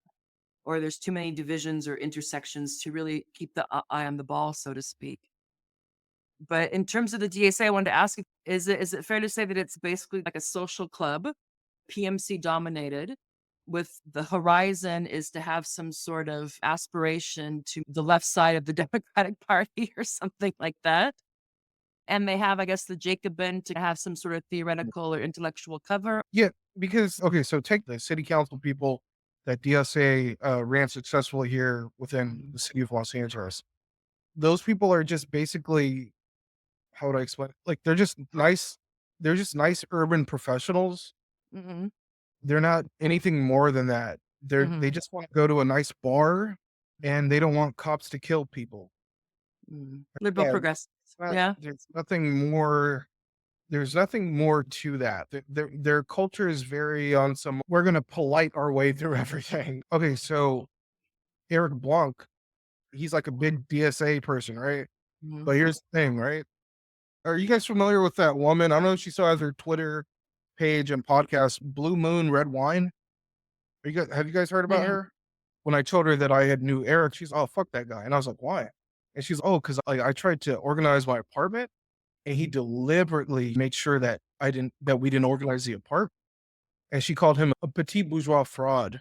or there's too many divisions or intersections to really keep the eye on the ball, so to speak. But in terms of the DSA, I wanted to ask you, is it fair to say that it's basically like a social club, PMC dominated, with the horizon is to have some sort of aspiration to the left side of the Democratic Party or something like that? And they have, I guess, the Jacobin to have some sort of theoretical or intellectual cover. Yeah, because okay, so take the city council people that DSA ran successfully here within the city of Los Angeles. Those people are just basically, how would I explain it? Like they're just nice urban professionals. Mhm, They're not anything more than that. They mhm, just want to go to a nice bar and they don't want cops to kill people. mhm. Liberal Yeah, progressives. Yeah. there's nothing more to that. Their culture is very on some we're gonna polite our way through everything. Okay, so Eric Blanc, he's like a big DSA person, right? Mhm. But here's the thing, right? Are you guys familiar with that woman? I don't know if she still has her Twitter page and podcast, Blue Moon Red Wine. Have you guys heard about Yeah. her? When I told her that I had knew Eric, she's oh fuck that guy. And I was like, why? And she's, oh, because I tried to organize my apartment, and he deliberately made sure that we didn't organize the apartment. And she called him a petit bourgeois fraud.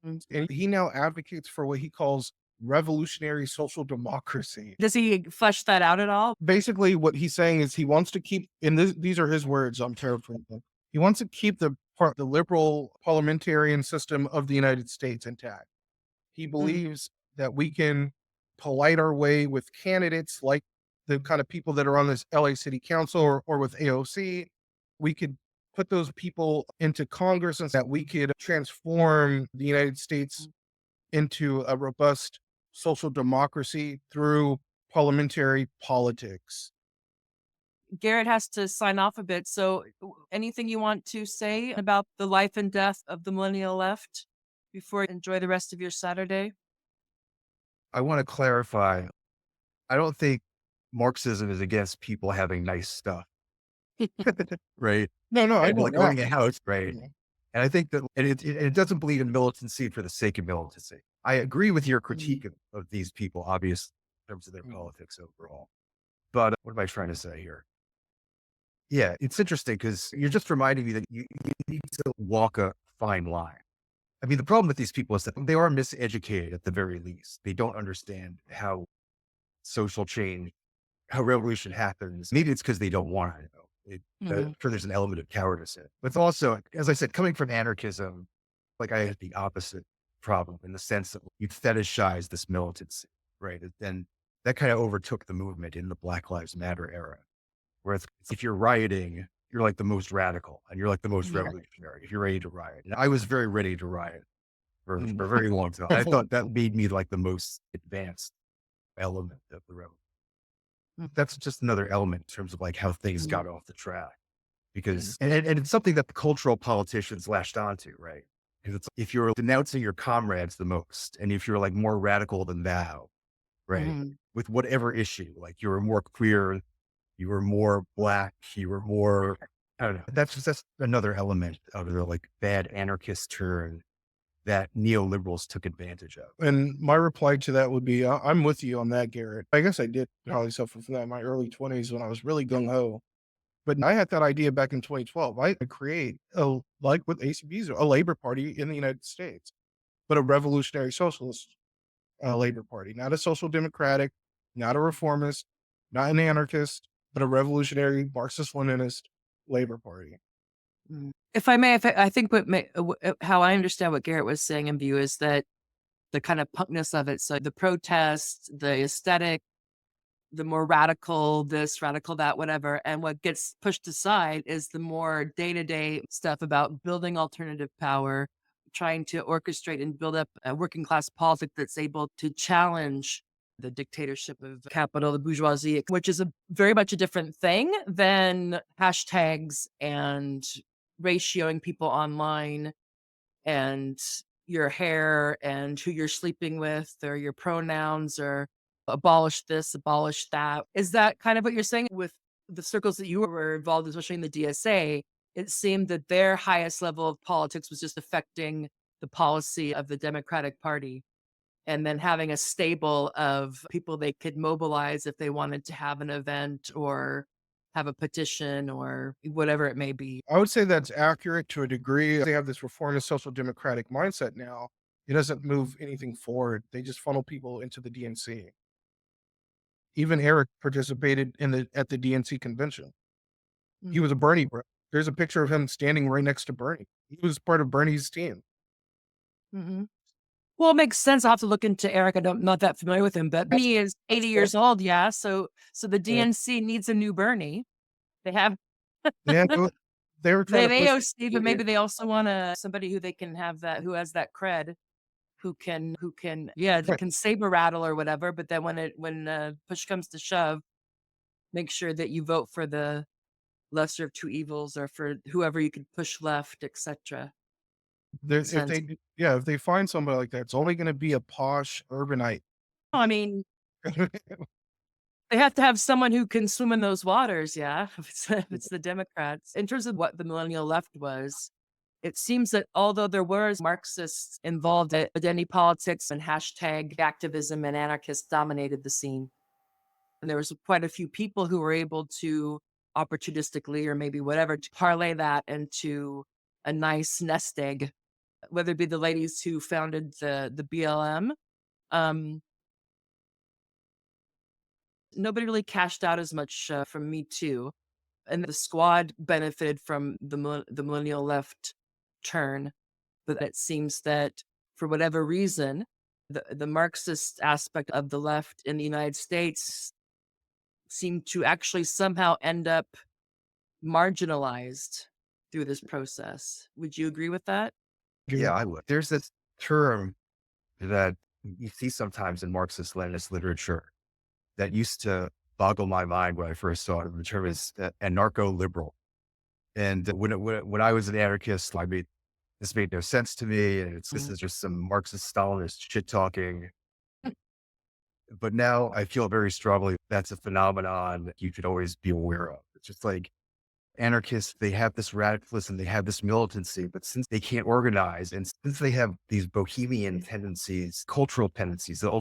Mm. And he now advocates for what he calls revolutionary social democracy. Does he flesh that out at all? Basically, what he's saying is he wants to keep, and these are his words, I'm paraphrasing. He wants to keep the liberal parliamentarian system of the United States intact. He believes that we can polite our way with candidates like the kind of people that are on this LA City Council or with AOC. We could put those people into Congress and that we could transform the United States into a robust social democracy through parliamentary politics. Garret has to sign off a bit. So, anything you want to say about the life and death of the Millennial Left before you enjoy the rest of your Saturday? I want to clarify. I don't think Marxism is against people having nice stuff, right? No, I And know like that. owning a house, right? Yeah. And I think that it doesn't believe in militancy for the sake of militancy. I agree with your critique of these people, obviously, in terms of their politics overall. But what am I trying to say here? Yeah, it's interesting because you're just reminding me that you need to walk a fine line. I mean, the problem with these people is that they are miseducated at the very least. They don't understand how social change, how revolution happens. Maybe it's because they don't want to know. I'm sure there's an element of cowardice in it. But it's also, as I said, coming from anarchism, like I had the opposite problem in the sense that you fetishize this militancy, right? And that kind of overtook the movement in the Black Lives Matter era. Whereas if you're rioting, you're like the most radical and you're like the most revolutionary if you're ready to riot. And I was very ready to riot for a very long time. I thought that made me like the most advanced element of the revolution. That's just another element in terms of like how things got off the track. Because, and it's something that the cultural politicians latched onto, right? Because it's if you're denouncing your comrades the most, and if you're like more radical than thou, right? With whatever issue, like you were more queer, you were more black, you were more, I don't know. That's another element of the like bad anarchist turn that neoliberals took advantage of. And my reply to that would be, I'm with you on that, Garret. I guess I did probably suffer from that in my early 20s when I was really gung ho. But I had that idea back in 2012. I create like with ACB's, a labor party in the United States, but a revolutionary socialist labor party, not a social democratic, not a reformist, not an anarchist, but a revolutionary Marxist-Leninist labor party. If I may, I think how I understand what Garret was saying in view is that the kind of punkness of it. So the protests, the aesthetic, the more radical this, radical that, whatever. And what gets pushed aside is the more day-to-day stuff about building alternative power, trying to orchestrate and build up a working class politics that's able to challenge the dictatorship of capital, the bourgeoisie, which is very much a different thing than hashtags and ratioing people online and your hair and who you're sleeping with or your pronouns or abolish this, abolish that. Is that kind of what you're saying with the circles that you were involved, especially in the DSA? It seemed that their highest level of politics was just affecting the policy of the Democratic Party and then having a stable of people they could mobilize if they wanted to have an event or have a petition or whatever it may be. I would say that's accurate to a degree. They have this reformist social democratic mindset now. It doesn't move anything forward. They just funnel people into the DNC. Even Eric participated at the DNC convention. He was a Bernie. There's a picture of him standing right next to Bernie. He was part of Bernie's team. Well, it makes sense. I'll have to look into Eric. I'm not that familiar with him, but Bernie is 80 years old. Yeah. So the DNC needs a new Bernie. They have Yeah, they were they trying have to push. AOC, but maybe they also want somebody who they can have who has that cred, who can Right. can saber rattle or whatever. But then when push comes to shove, make sure that you vote for the lesser of two evils or for whoever you can push left, etc. If they find somebody like that, it's only going to be a posh urbanite. I mean, they have to have someone who can swim in those waters, yeah, if it's the Democrats. In terms of what the millennial left was, it seems that although there were Marxists involved, identity politics and hashtag activism and anarchists dominated the scene. And there was quite a few people who were able to opportunistically or maybe whatever to parlay that into a nice nest egg, whether it be the ladies who founded the BLM. Um, Nobody really cashed out as much from Me Too, and the squad benefited from the millennial left turn. But it seems that for whatever reason, the Marxist aspect of the left in the United States seemed to actually somehow end up marginalized through this process. Would you agree with that? Yeah, I would. There's this term that you see sometimes in Marxist Leninist literature that used to boggle my mind when I first saw it. The term is anarcho-liberal. And when I was an anarchist, this made no sense to me. And this Mhm. is just some Marxist Stalinist shit talking. But now I feel very strongly that's a phenomenon that you could always be aware of. It's just like anarchists, they have this radicalism, they have this militancy, but since they can't organize and since they have these bohemian tendencies, cultural tendencies that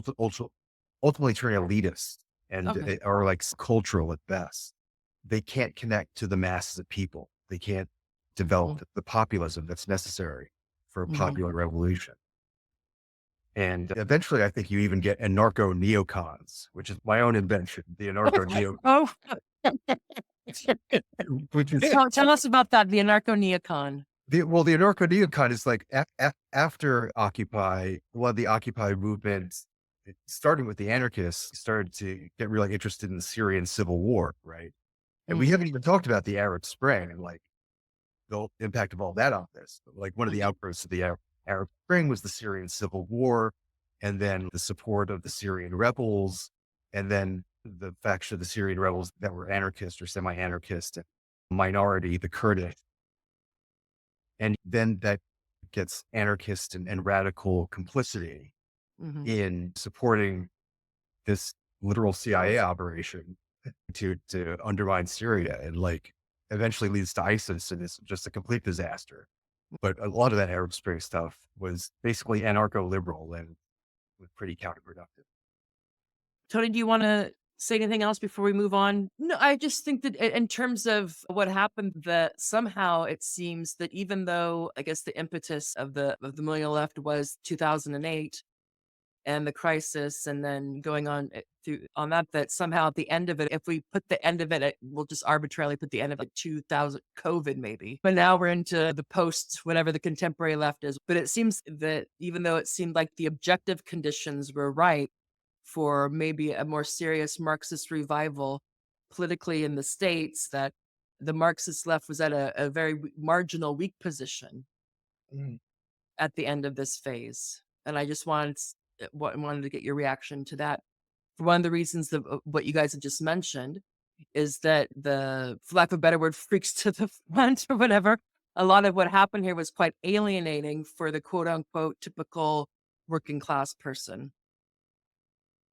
ultimately turn elitist and Okay. are like cultural at best, they can't connect to the masses of people. They can't develop Mhm. the populism that's necessary for a Mhm. popular revolution. And eventually, I think you even get anarcho neocons, which is my own invention, the anarcho neo, Oh, which is tell us about that, the anarcho-neocon. the anarcho neocon is like after Occupy, well, the Occupy movement, starting with the anarchists, started to get really interested in the Syrian civil war, right? And we Mhm. haven't even talked about the Arab Spring and like the impact of all that on this. But like one of the Mhm. outgrowths of the Arab Spring was the Syrian civil war, and then the support of the Syrian rebels, and then the faction of the Syrian rebels that were anarchist or semi-anarchist, and minority, the Kurdish. And then that gets anarchist and radical complicity Mhm. in supporting this literal CIA operation to undermine Syria and like eventually leads to ISIS, and it's just a complete disaster. But a lot of that Arab Spring stuff was basically anarcho-liberal and was pretty counterproductive. Tony, do you wanna say anything else before we move on? No, I just think that in terms of what happened, that somehow it seems that even though I guess the impetus of the millennial left was 2008 and the crisis, and then going on through on that, that somehow at the end of it, if we put the end of it, we'll just arbitrarily put the end of like 2000 COVID maybe. But now we're into the post, whatever the contemporary left is. But it seems that even though it seemed like the objective conditions were right for maybe a more serious Marxist revival politically in the States, that the Marxist left was at a very marginal, weak position Mm. at the end of this phase. And I just wanted to get your reaction to that. For one of the reasons that what you guys have just mentioned is that for lack of a better word, freaks to the front or whatever. A lot of what happened here was quite alienating for the quote unquote typical working class person.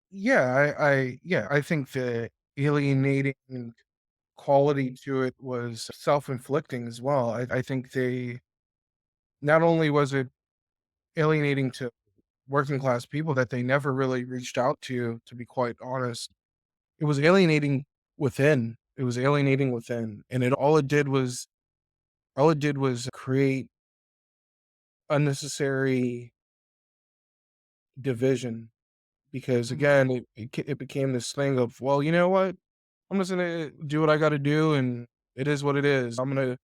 I think the alienating quality to it was self-inflicting as well. I think they not only was it alienating to working class people that they never really reached out to be quite honest. It was alienating within. It was alienating within. And all it did was create unnecessary division because Mhm. again, it became this thing of, well, you know what? I'm just gonna do what I got to do, and it is what it is. I'm gonna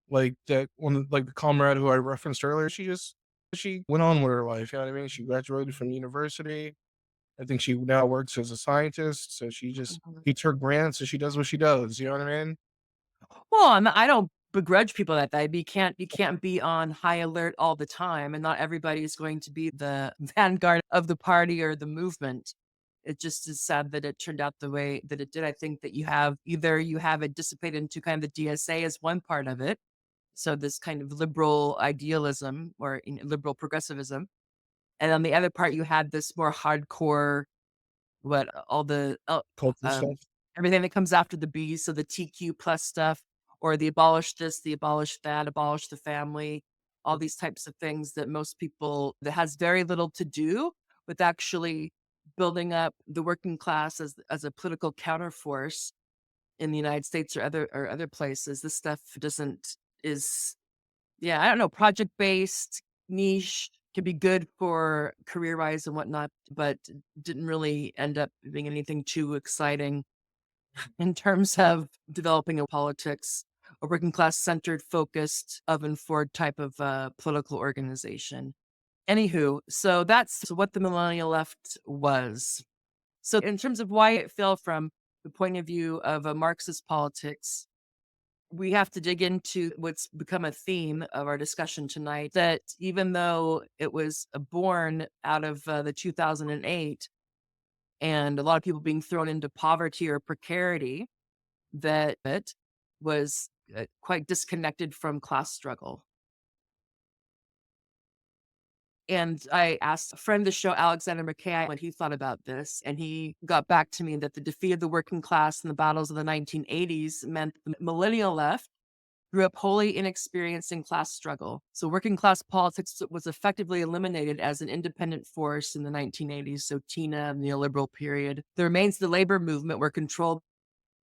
like that one, like the comrade who I referenced earlier. She went on with her life. You know what I mean? She graduated from university. I think she now works as a scientist. So she just Mhm. eats her grants, and she does what she does. You know what I mean? Well, I don't begrudge people that you can't be on high alert all the time, and not everybody is going to be the vanguard of the party or the movement. It just is sad that it turned out the way that it did. I think that you have it dissipated into kind of the DSA as one part of it. So this kind of liberal idealism or liberal progressivism, and on the other part you had this more hardcore all the Cultural um, stuff. everything that comes after the B, so the TQ plus stuff, or the abolish this, the abolish that, abolish the family. all these types of things that most people that has very little to do with actually building up the working class as a political counterforce in the United States or other places. This stuff doesn't is yeah, I don't know, project based, niche, can be good for career wise and whatnot, but didn't really end up being anything too exciting in terms of developing a politics, a working class centered, focused, oven forward type of political organization. Anywho, so that's what the millennial left was. So, in terms of why it fell from the point of view of a Marxist politics, we have to dig into what's become a theme of our discussion tonight, that even though it was born out of the 2008 and a lot of people being thrown into poverty or precarity, that it was quite disconnected from class struggle. And I asked a friend of the show, Alexander McKay, what he thought about this. And he got back to me that the defeat of the working class in the battles of the 1980s meant the millennial left grew up wholly inexperienced in class struggle. So working class politics was effectively eliminated as an independent force in the 1980s. So TINA, neoliberal period. The remains of the labor movement were controlled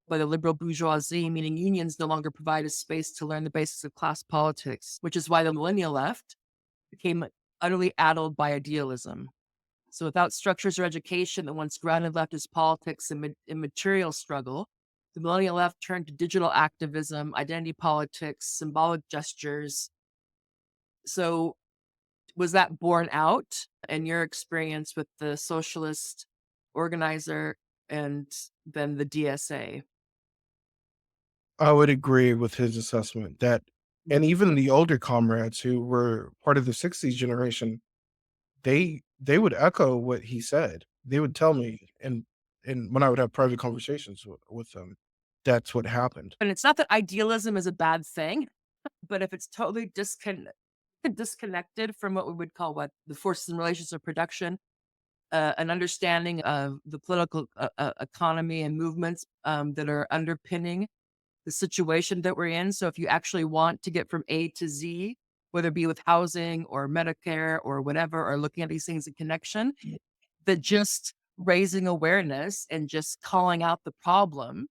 by the liberal bourgeoisie, meaning unions no longer provide a space to learn the basics of class politics, which is why the millennial left became utterly addled by idealism. So without structures or education that once grounded leftist politics in material struggle, the millennial left turned to digital activism, identity politics, symbolic gestures. So was that borne out in your experience with the Socialist Organizer and then the DSA? I would agree with his assessment that, and even the older comrades who were part of the 60s generation, they would echo what he said. They would tell me, and when I would have private conversations with them, that's what happened. And it's not that idealism is a bad thing, but if it's totally disconnected from what we would call what the forces and relations of production, an understanding of the political economy and movements that are underpinning the situation that we're in. So if you actually want to get from A to Z, whether it be with housing or Medicare or whatever, or looking at these things in connection, that just raising awareness and just calling out the problem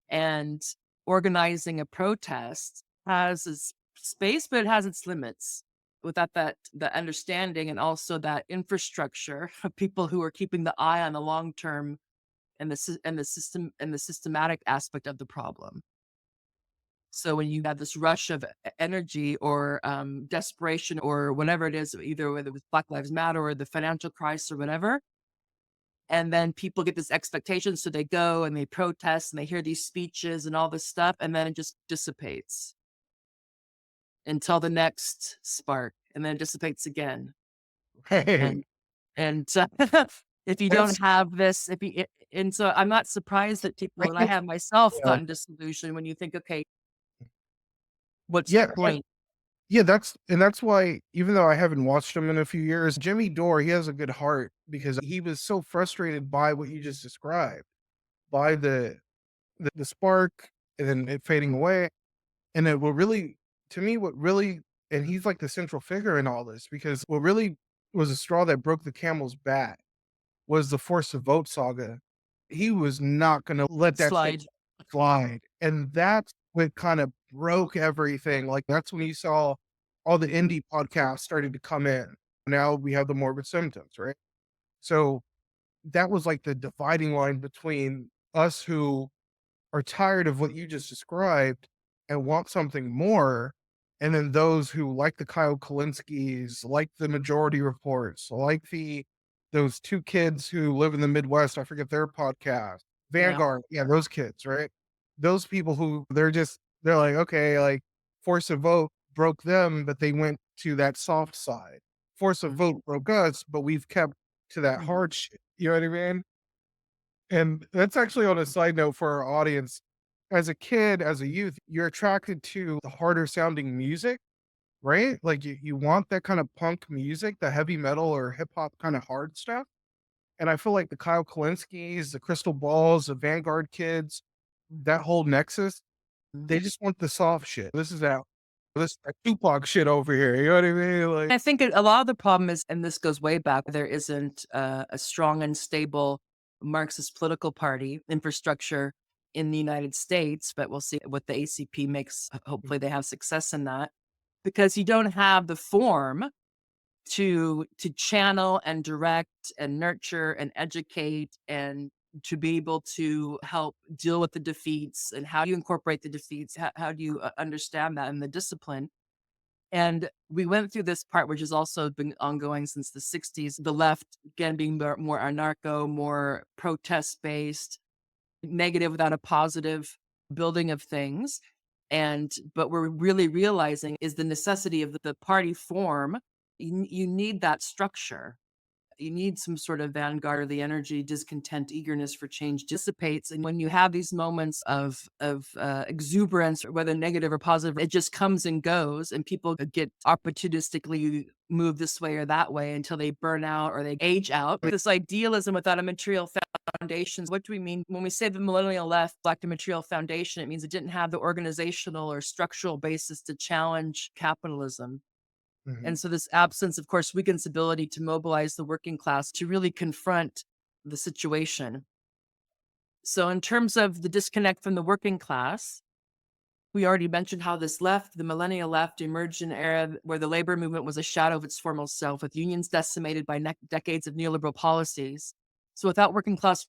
and organizing a protest has its space, but it has its limits. Without the understanding and also that infrastructure of people who are keeping the eye on the long term and the system and the systematic aspect of the problem. So when you have this rush of energy or desperation or whatever it is, either whether it was Black Lives Matter or the financial crisis or whatever, and then people get this expectation, so they go and they protest and they hear these speeches and all this stuff, and then it just dissipates until the next spark, and then it dissipates again. Hey, And and if you don't that's have this, if you and so I'm not surprised that I people, and I think, have myself yeah, gotten disillusioned when you think, okay, what's the yeah, point? yeah, that's why, even though I haven't watched him in a few years, Jimmy Dore, he has a good heart because he was so frustrated by what you just described, by the spark and then it fading away. And it will really, to me, what really, and he's like the central figure in all this, because what really was a straw that broke the camel's back was the Force to Vote saga. He was not going to let that shit Slide. slide. And that's what kind of broke everything. Like, that's when you saw all the indie podcasts started to come in. Now we have the morbid symptoms, right? So that was like the dividing line between us who are tired of what you just described and want something more. And then those who like the Kyle Kalinskis, like the Majority Reports, like those two kids who live in the Midwest, I forget their podcast, Yeah. Vanguard, yeah, those kids, right? Those people who they're like, okay, like Force of Vote broke them, but they went to that soft side. Force of Vote broke us, but we've kept to that Mhm. hard shit. You know what I mean? And that's actually on a side note for our audience. As a kid, as a youth, you're attracted to the harder sounding music, right? Like you want that kind of punk music, the heavy metal or hip hop kind of hard stuff. And I feel like the Kyle Kalinskis, the Crystal Balls, the Vanguard kids, that whole nexus, Mhm. they just want the soft shit. This is out. This Tupac shit over here. You know what I mean? Like, I think a lot of the problem is, and this goes way back, there isn't a strong and stable Marxist political party infrastructure in the United States, but we'll see what the ACP makes. Hopefully, they have success in that because you don't have the form to channel and direct and nurture and educate and to be able to help deal with the defeats and how do you incorporate the defeats, how do you understand that and the discipline. And we went through this part, which has also been ongoing since the 60s. The left, again, being more anarcho, more protest based, negative without a positive building of things. And but we're really realizing is the necessity of the party form. You need that structure. You need some sort of vanguard, or the energy, discontent, eagerness for change dissipates. And when you have these moments of exuberance, whether negative or positive, it just comes and goes, and people get opportunistically moved this way or that way until they burn out or they age out. This idealism without a material foundation. What do we mean when we say the millennial left lacked a material foundation? It means it didn't have the organizational or structural basis to challenge capitalism. mhm. And so this absence, of course, weakens ability to mobilize the working class to really confront the situation. So in terms of the disconnect from the working class, we already mentioned how this left, the millennial left, emerged in an era where the labor movement was a shadow of its former self, with unions decimated by decades of neoliberal policies. So without working class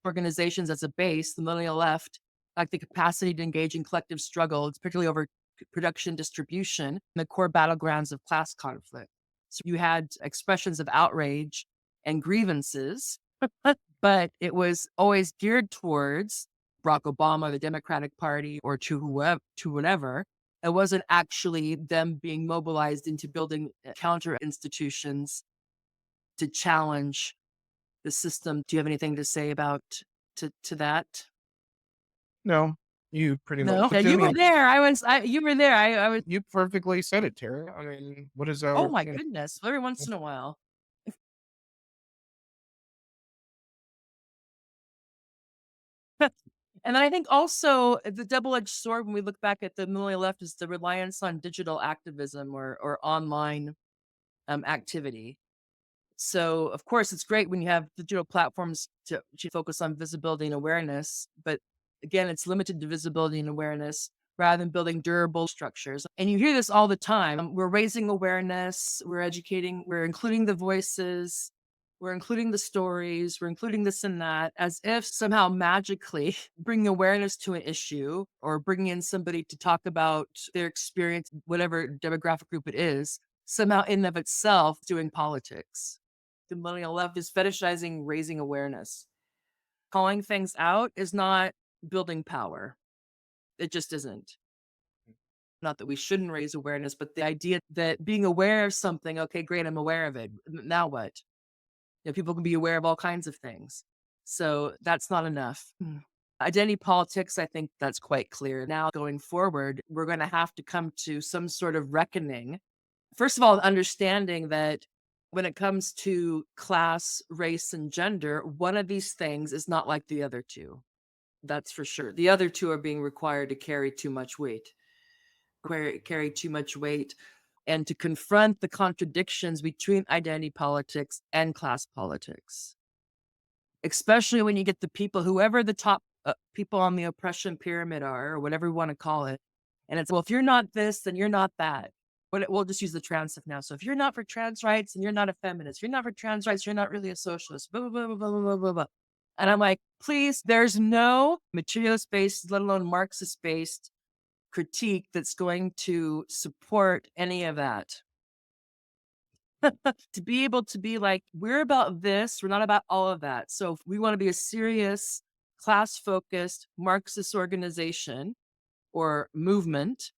organizations as a base, the millennial left lacked the capacity to engage in collective struggle, particularly over production distribution and the core battlegrounds of class conflict. So you had expressions of outrage and grievances, but it was always geared towards Barack Obama, the Democratic Party, or to whoever, to whatever. It wasn't actually them being mobilized into building counter institutions to challenge the system. Do you have anything to say about to that? No, you pretty much. No, yeah, But I you were mean, there. You were there. I was. you perfectly said it, Tara. I mean, what is Oh our, my goodness! Every once know, in a while. And then I think also the double-edged sword when we look back at the millennial left is the reliance on digital activism or online activity. So, of course, it's great when you have digital platforms to focus on visibility and awareness, but again, it's limited to visibility and awareness rather than building durable structures. And you hear this all the time. We're raising awareness, we're educating, we're including the voices, we're including the stories, we're including this and that, as if somehow magically bringing awareness to an issue or bringing in somebody to talk about their experience, whatever demographic group it is, somehow in and of itself doing politics. The millennial left is fetishizing raising awareness. Calling things out is not building power. It just isn't. Not that we shouldn't raise awareness, but the idea that being aware of something, okay, great, I'm aware of it. Now what? People can be aware of all kinds of things. So that's not enough. Identity politics, I think that's quite clear. Now, going forward, we're going to have to come to some sort of reckoning. First of all, understanding that when it comes to class, race, and gender, one of these things is not like the other two. That's for sure. The other two are being required to carry too much weight, carry too much weight, and to confront the contradictions between identity politics and class politics, especially when you get the people, whoever the top people on the oppression pyramid are, or whatever we want to call it. And it's, well, if you're not this, then you're not that. But we'll just use the trans stuff now. So if you're not for trans rights, then you're not a feminist. If you're not for trans rights, you're not really a socialist. Blah, blah, blah, blah, blah, blah, blah, blah. And I'm like, please, there's no materialist based, let alone Marxist based critique that's going to support any of that. To be able to be like, we're about this, we're not about all of that. So if we want to be a serious, class focused Marxist organization or movement,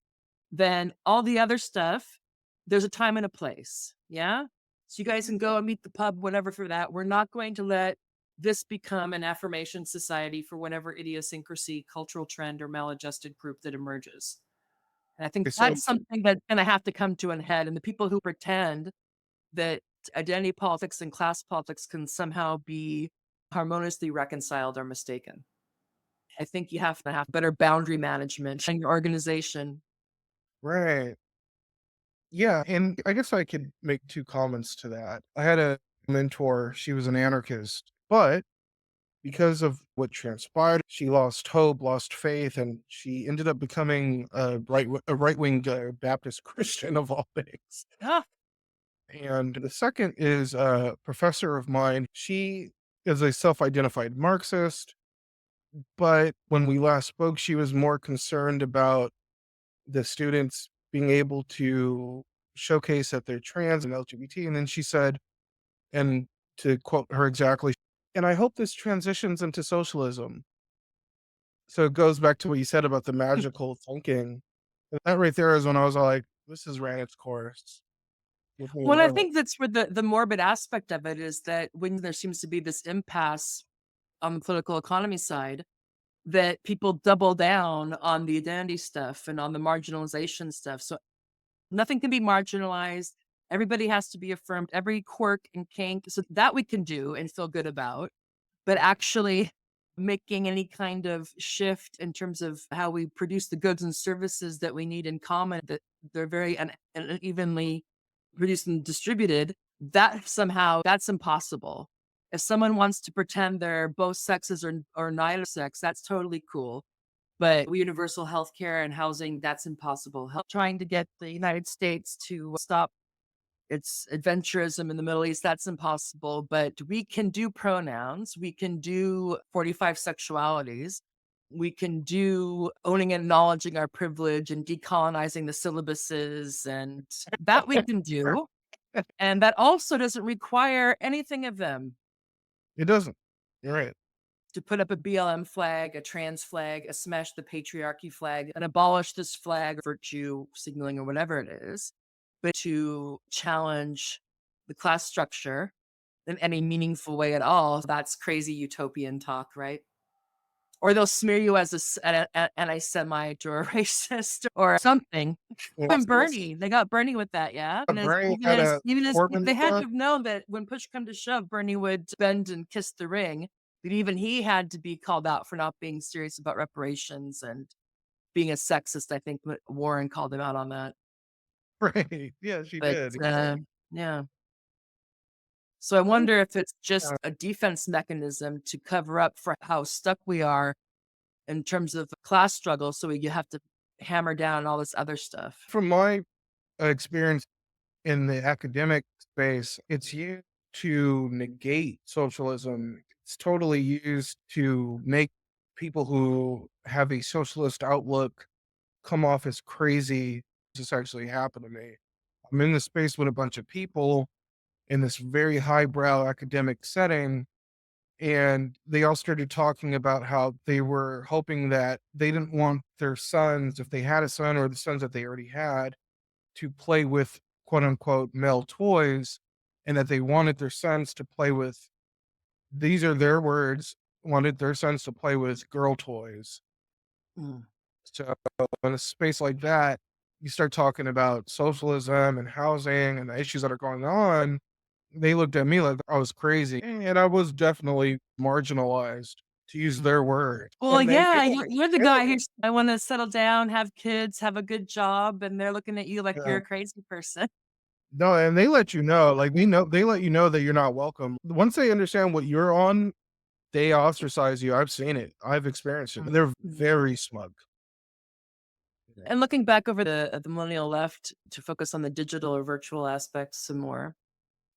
then all the other stuff, there's a time and a place. Yeah. So you guys can go and meet the pub, whatever for that. We're not going to let this become an affirmation society for whatever idiosyncrasy, cultural trend, or maladjusted group that emerges. And I think so that's something that's going to have to come to an head. And the people who pretend that identity politics and class politics can somehow be harmoniously reconciled are mistaken. I think you have to have better boundary management in your organization. Right. Yeah, and I guess I could make 2 comments to that. I had a mentor, she was an anarchist, but because of what transpired, she lost hope, lost faith, and she ended up becoming a right-wing, Baptist Christian of all things. Ah, And the second is a professor of mine. She is a self-identified Marxist, but when we last spoke, she was more concerned about the students being able to showcase that they're trans and LGBT. And then she said, and to quote her exactly, and I hope this transitions into socialism. So it goes back to what you said about the magical thinking. And that right there is when I was like, this has ran its course with me and well, I her. think that's where the morbid aspect of it is that when there seems to be this impasse on the political economy side, that people double down on the identity stuff and on the marginalization stuff. So nothing can be marginalized. Everybody has to be affirmed, every quirk and kink. So that we can do and feel good about. But actually making any kind of shift in terms of how we produce the goods and services that we need in common, that they're very unevenly produced and distributed, that somehow that's impossible. If someone wants to pretend they're both sexes or neither sex, that's totally cool. But universal health care and housing, that's impossible. Trying to get the United States to stop its adventurism in the Middle East, that's impossible. But we can do pronouns. We can do 45 sexualities. We can do owning and acknowledging our privilege and decolonizing the syllabuses. And that we can do. And that also doesn't require anything of them It doesn't. You're right. to put up a BLM flag, a trans flag, a smash the patriarchy flag, and abolish this flag, virtue signaling, or whatever it is, but to challenge the class structure in any meaningful way at all. That's crazy utopian talk, right? Or they'll smear you as an anti-Semite or a racist or something. Yes, Even yes. Bernie, they got Bernie with that, yeah. And Bernie had a even as Corbin they with had to that. have known that when push come to shove, Bernie would bend and kiss the ring. But even he had to be called out for not being serious about reparations and being a sexist. I think Warren called him out on that. Right. Yeah, she But did. yeah. So I One wonder if it's just uh, a defense mechanism to cover up for how stuck we are in terms of class struggle. So you have to hammer down all this other stuff. from my experience in the academic space, it's used to negate socialism. It's totally used to make people who have a socialist outlook come off as crazy. This actually happened to me. I'm in the space with a bunch of people in this very highbrow academic setting, and they all started talking about how they were hoping that they didn't want their sons, if they had a son or the sons that they already had, to play with quote unquote male toys, and that they wanted their sons to play with, these are their words, wanted their sons to play with girl toys. Mm. So in a space like that, you start talking about socialism and housing and the issues that are going on. They looked at me like I was crazy, and I was definitely marginalized, to use their word. Well, And they yeah, knew you're the guy who's, I want to settle down, have kids, have a good job, and they're looking at you like you're yeah. a crazy person. No, and they let you know, like, we know they let you know that you're not welcome. Once they understand what you're on, they ostracize you. I've seen it. I've experienced it. They're Mhm. very smug. Yeah. And looking back over the millennial left to focus on the digital or virtual aspects some more,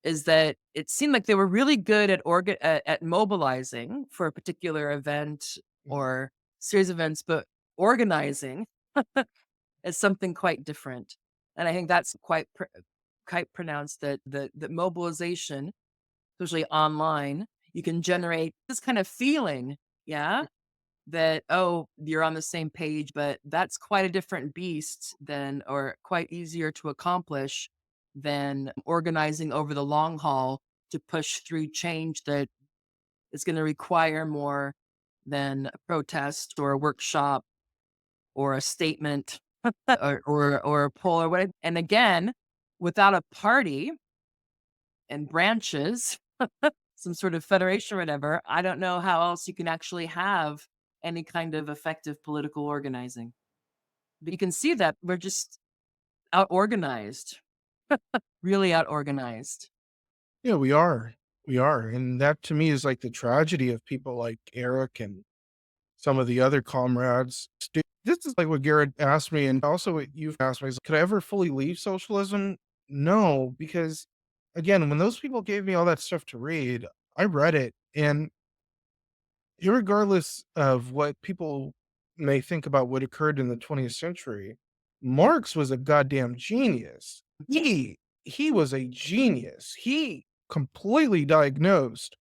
is that it seemed like they were really good at at mobilizing for a particular event Mhm. or series of events, but organizing is something quite different. And I think that's quite pronounced that that mobilization, especially online, you can generate this kind of feeling, yeah, that, oh, you're on the same page, but that's quite a different beast than, or quite easier to accomplish than organizing over the long haul to push through change that is going to require more than a protest or a workshop or a statement or a poll or whatever. And again, without a party and branches, some sort of federation or whatever, I don't know how else you can actually have any kind of effective political organizing. But you can see that we're just out organized, really out organized. Yeah, we are. We are. And that to me is like the tragedy of people like Eric and some of the other comrades. This is like what Garrett asked me, and also what you've asked me is, could I ever fully leave socialism? No, because again, when those people gave me all that stuff to read, I read it. And irregardless of what people may think about what occurred in the 20th century, Marx was a goddamn genius. He was a genius. He completely diagnosed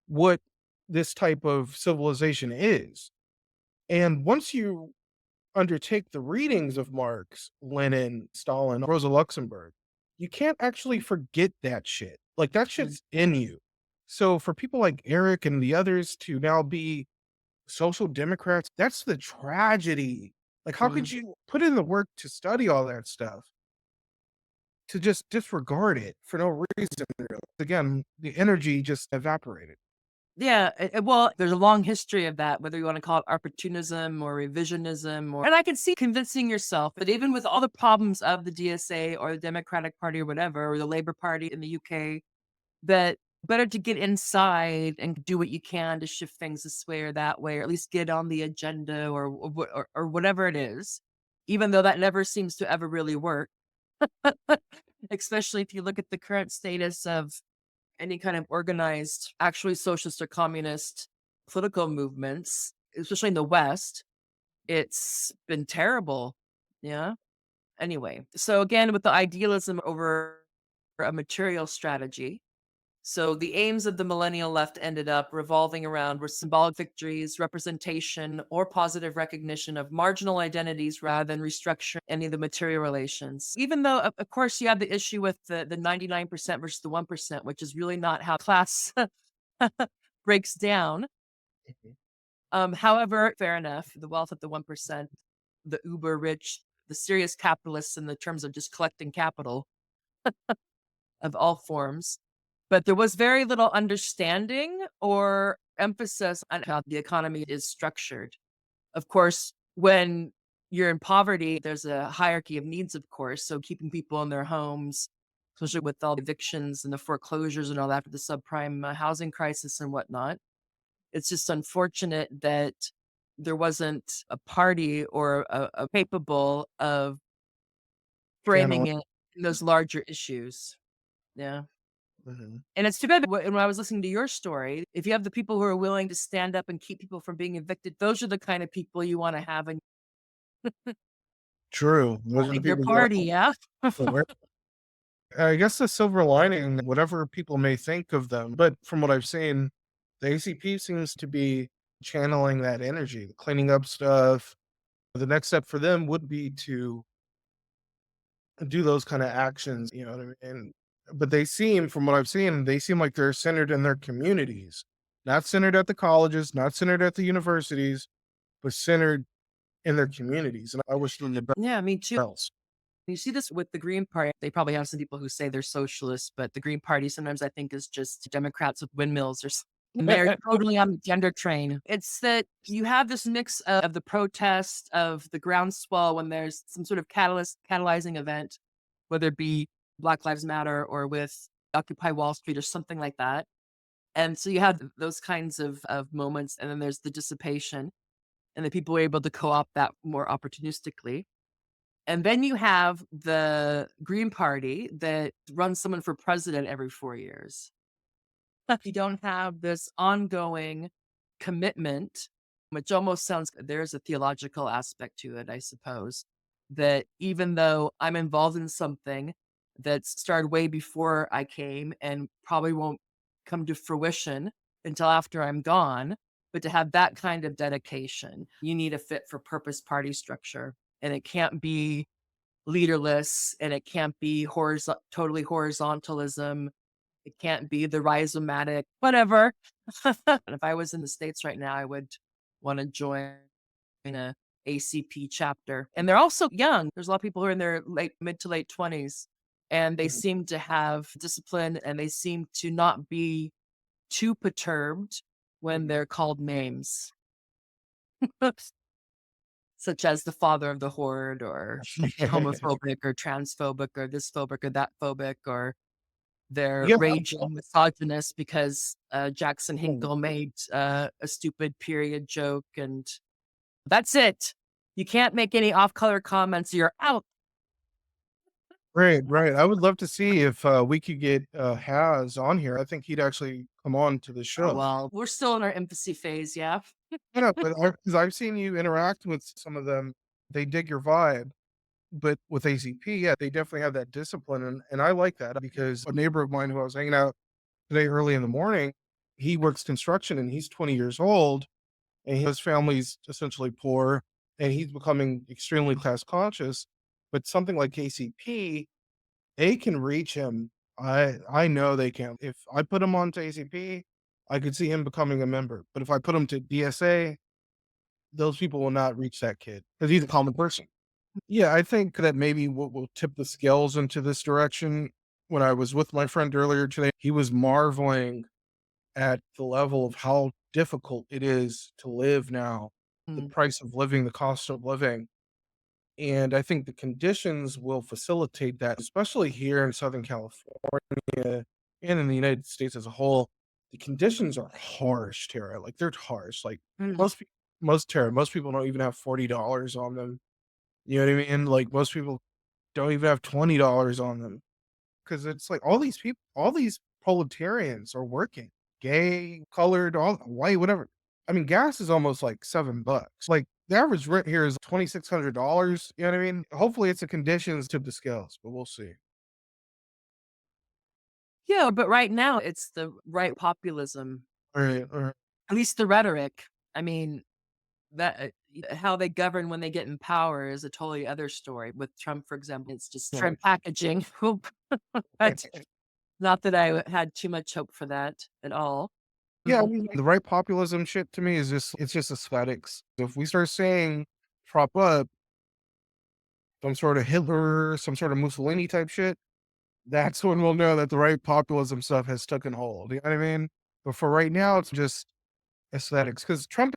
what this type of civilization is. And once you undertake the readings of Marx, Lenin, Stalin, Rosa Luxemburg, you can't actually forget that shit. Like that shit's in you. So for people like Eric and the others to now be social democrats, that's the tragedy. Like, how could Mm. you put in the work to study all that stuff to just disregard it for no reason? Really? Again, the energy just evaporated. Yeah, well, there's a long history of that, whether you want to call it opportunism or revisionism, and I can see convincing yourself that even with all the problems of the DSA or the Democratic Party or whatever, or the Labour Party in the UK, that better to get inside and do what you can to shift things this way or that way, or at least get on the agenda or whatever it is, even though that never seems to ever really work. Especially if you look at the current status of any kind of organized, actually socialist or communist political movements, especially in the West, it's been terrible. Yeah. Anyway, so again, with the idealism over a material strategy. So the aims of the millennial left ended up revolving around were symbolic victories, representation, or positive recognition of marginal identities rather than restructuring any of the material relations. Even though, of course, you have the issue with the 99% versus the 1%, which is really not how class breaks down. Mhm. However, fair enough, the wealth of the 1%, the uber rich, the serious capitalists in the terms of just collecting capital of all forms. But there was very little understanding or emphasis on how the economy is structured. Of course, when you're in poverty, there's a hierarchy of needs, of course. So keeping people in their homes, especially with all the evictions and the foreclosures and all that after the subprime housing crisis and whatnot. It's just unfortunate that there wasn't a party or a capable of framing Channel. it in those larger issues. Yeah. Mhm. And it's too bad that when I was listening to your story, if you have the people who are willing to stand up and keep people from being evicted, those are the kind of people you want to have in True. Those are the your people you party, yeah? want. I guess the silver lining, whatever people may think of them, but from what I've seen, the ACP seems to be channeling that energy, cleaning up stuff. The next step for them would be to do those kind of actions, you know what I mean? But they seem, from what I've seen, they seem like they're centered in their communities, not centered at the colleges, not centered at the universities, but centered in their communities. And I wish them the Yeah, me too. best. You see this with the Green Party. They probably have some people who say they're socialists, but the Green Party sometimes I think is just Democrats with windmills or something. And they're totally on the gender train. It's that you have this mix of the protest, of the groundswell when there's some sort of catalyzing event, whether it be Black Lives Matter or with Occupy Wall Street or something like that. And so you have those kinds of moments, and then there's the dissipation, and the people are able to co-opt that more opportunistically. And then you have the Green Party that runs someone for president every 4 years. You don't have this ongoing commitment, which almost sounds there's a theological aspect to it, I suppose, that even though I'm involved in something that started way before I came and probably won't come to fruition until after I'm gone, but to have that kind of dedication, you need a fit for purpose party structure. And it can't be leaderless and it can't be totally horizontalism. It can't be the rhizomatic, whatever. And if I was in the States right now, I would want to join a ACP chapter. And they're also young. There's a lot of people who are in their mid to late 20s, and they Mhm. seem to have discipline and they seem to not be too perturbed when Mhm. they're called names. such as the father of the horde, or homophobic or transphobic or this phobic or that phobic, or they're Yeah. raging misogynist because Jackson Hinkle made a stupid period joke, and that's it. You can't make any off-color comments. You're out. Right, right. I would love to see if we could get Has on here. I think he'd actually come on to the show. Well, we're still in our infancy phase, yeah. I know, but because I've seen you interact with some of them, they dig your vibe. But with ACP, yeah, they definitely have that discipline, and I like that because a neighbor of mine who I was hanging out today early in the morning, he works construction and he's 20 years old, and his family's essentially poor, and he's becoming extremely class conscious. But something like ACP, they can reach him. I know they can. If I put him onto ACP, I could see him becoming a member. But if I put him to DSA, those people will not reach that kid because he's a common person. Yeah, I think that maybe what will tip the scales into this direction. When I was with my friend earlier today, he was marveling at the level of how difficult it is to live now, the Mm. price of living, the cost of living. And I think the conditions will facilitate that, especially here in Southern California and in the United States as a whole. The conditions are harsh, Tara. Like they're harsh. Like Mm. most people don't even have $40 on them. You know what I mean? Like most people don't even have $20 on them because it's like all these proletarians are working, gay, colored, all white, whatever. I mean, gas is almost like $7. Like the average rent here is $2,600. You know what I mean? Hopefully, it's the conditions tip the scales, but we'll see. Yeah, but right now it's the right populism, All right, all right. at least the rhetoric. I mean, that how they govern when they get in power is a totally other story. With Trump, for example, it's just Right. trim packaging. But not that I had too much hope for that at all. Yeah, I mean, the right populism shit to me is just aesthetics. If we start saying prop up some sort of Hitler, some sort of Mussolini type shit, that's when we'll know that the right populism stuff has taken hold. You know what I mean? But for right now, it's just aesthetics. Because Trump,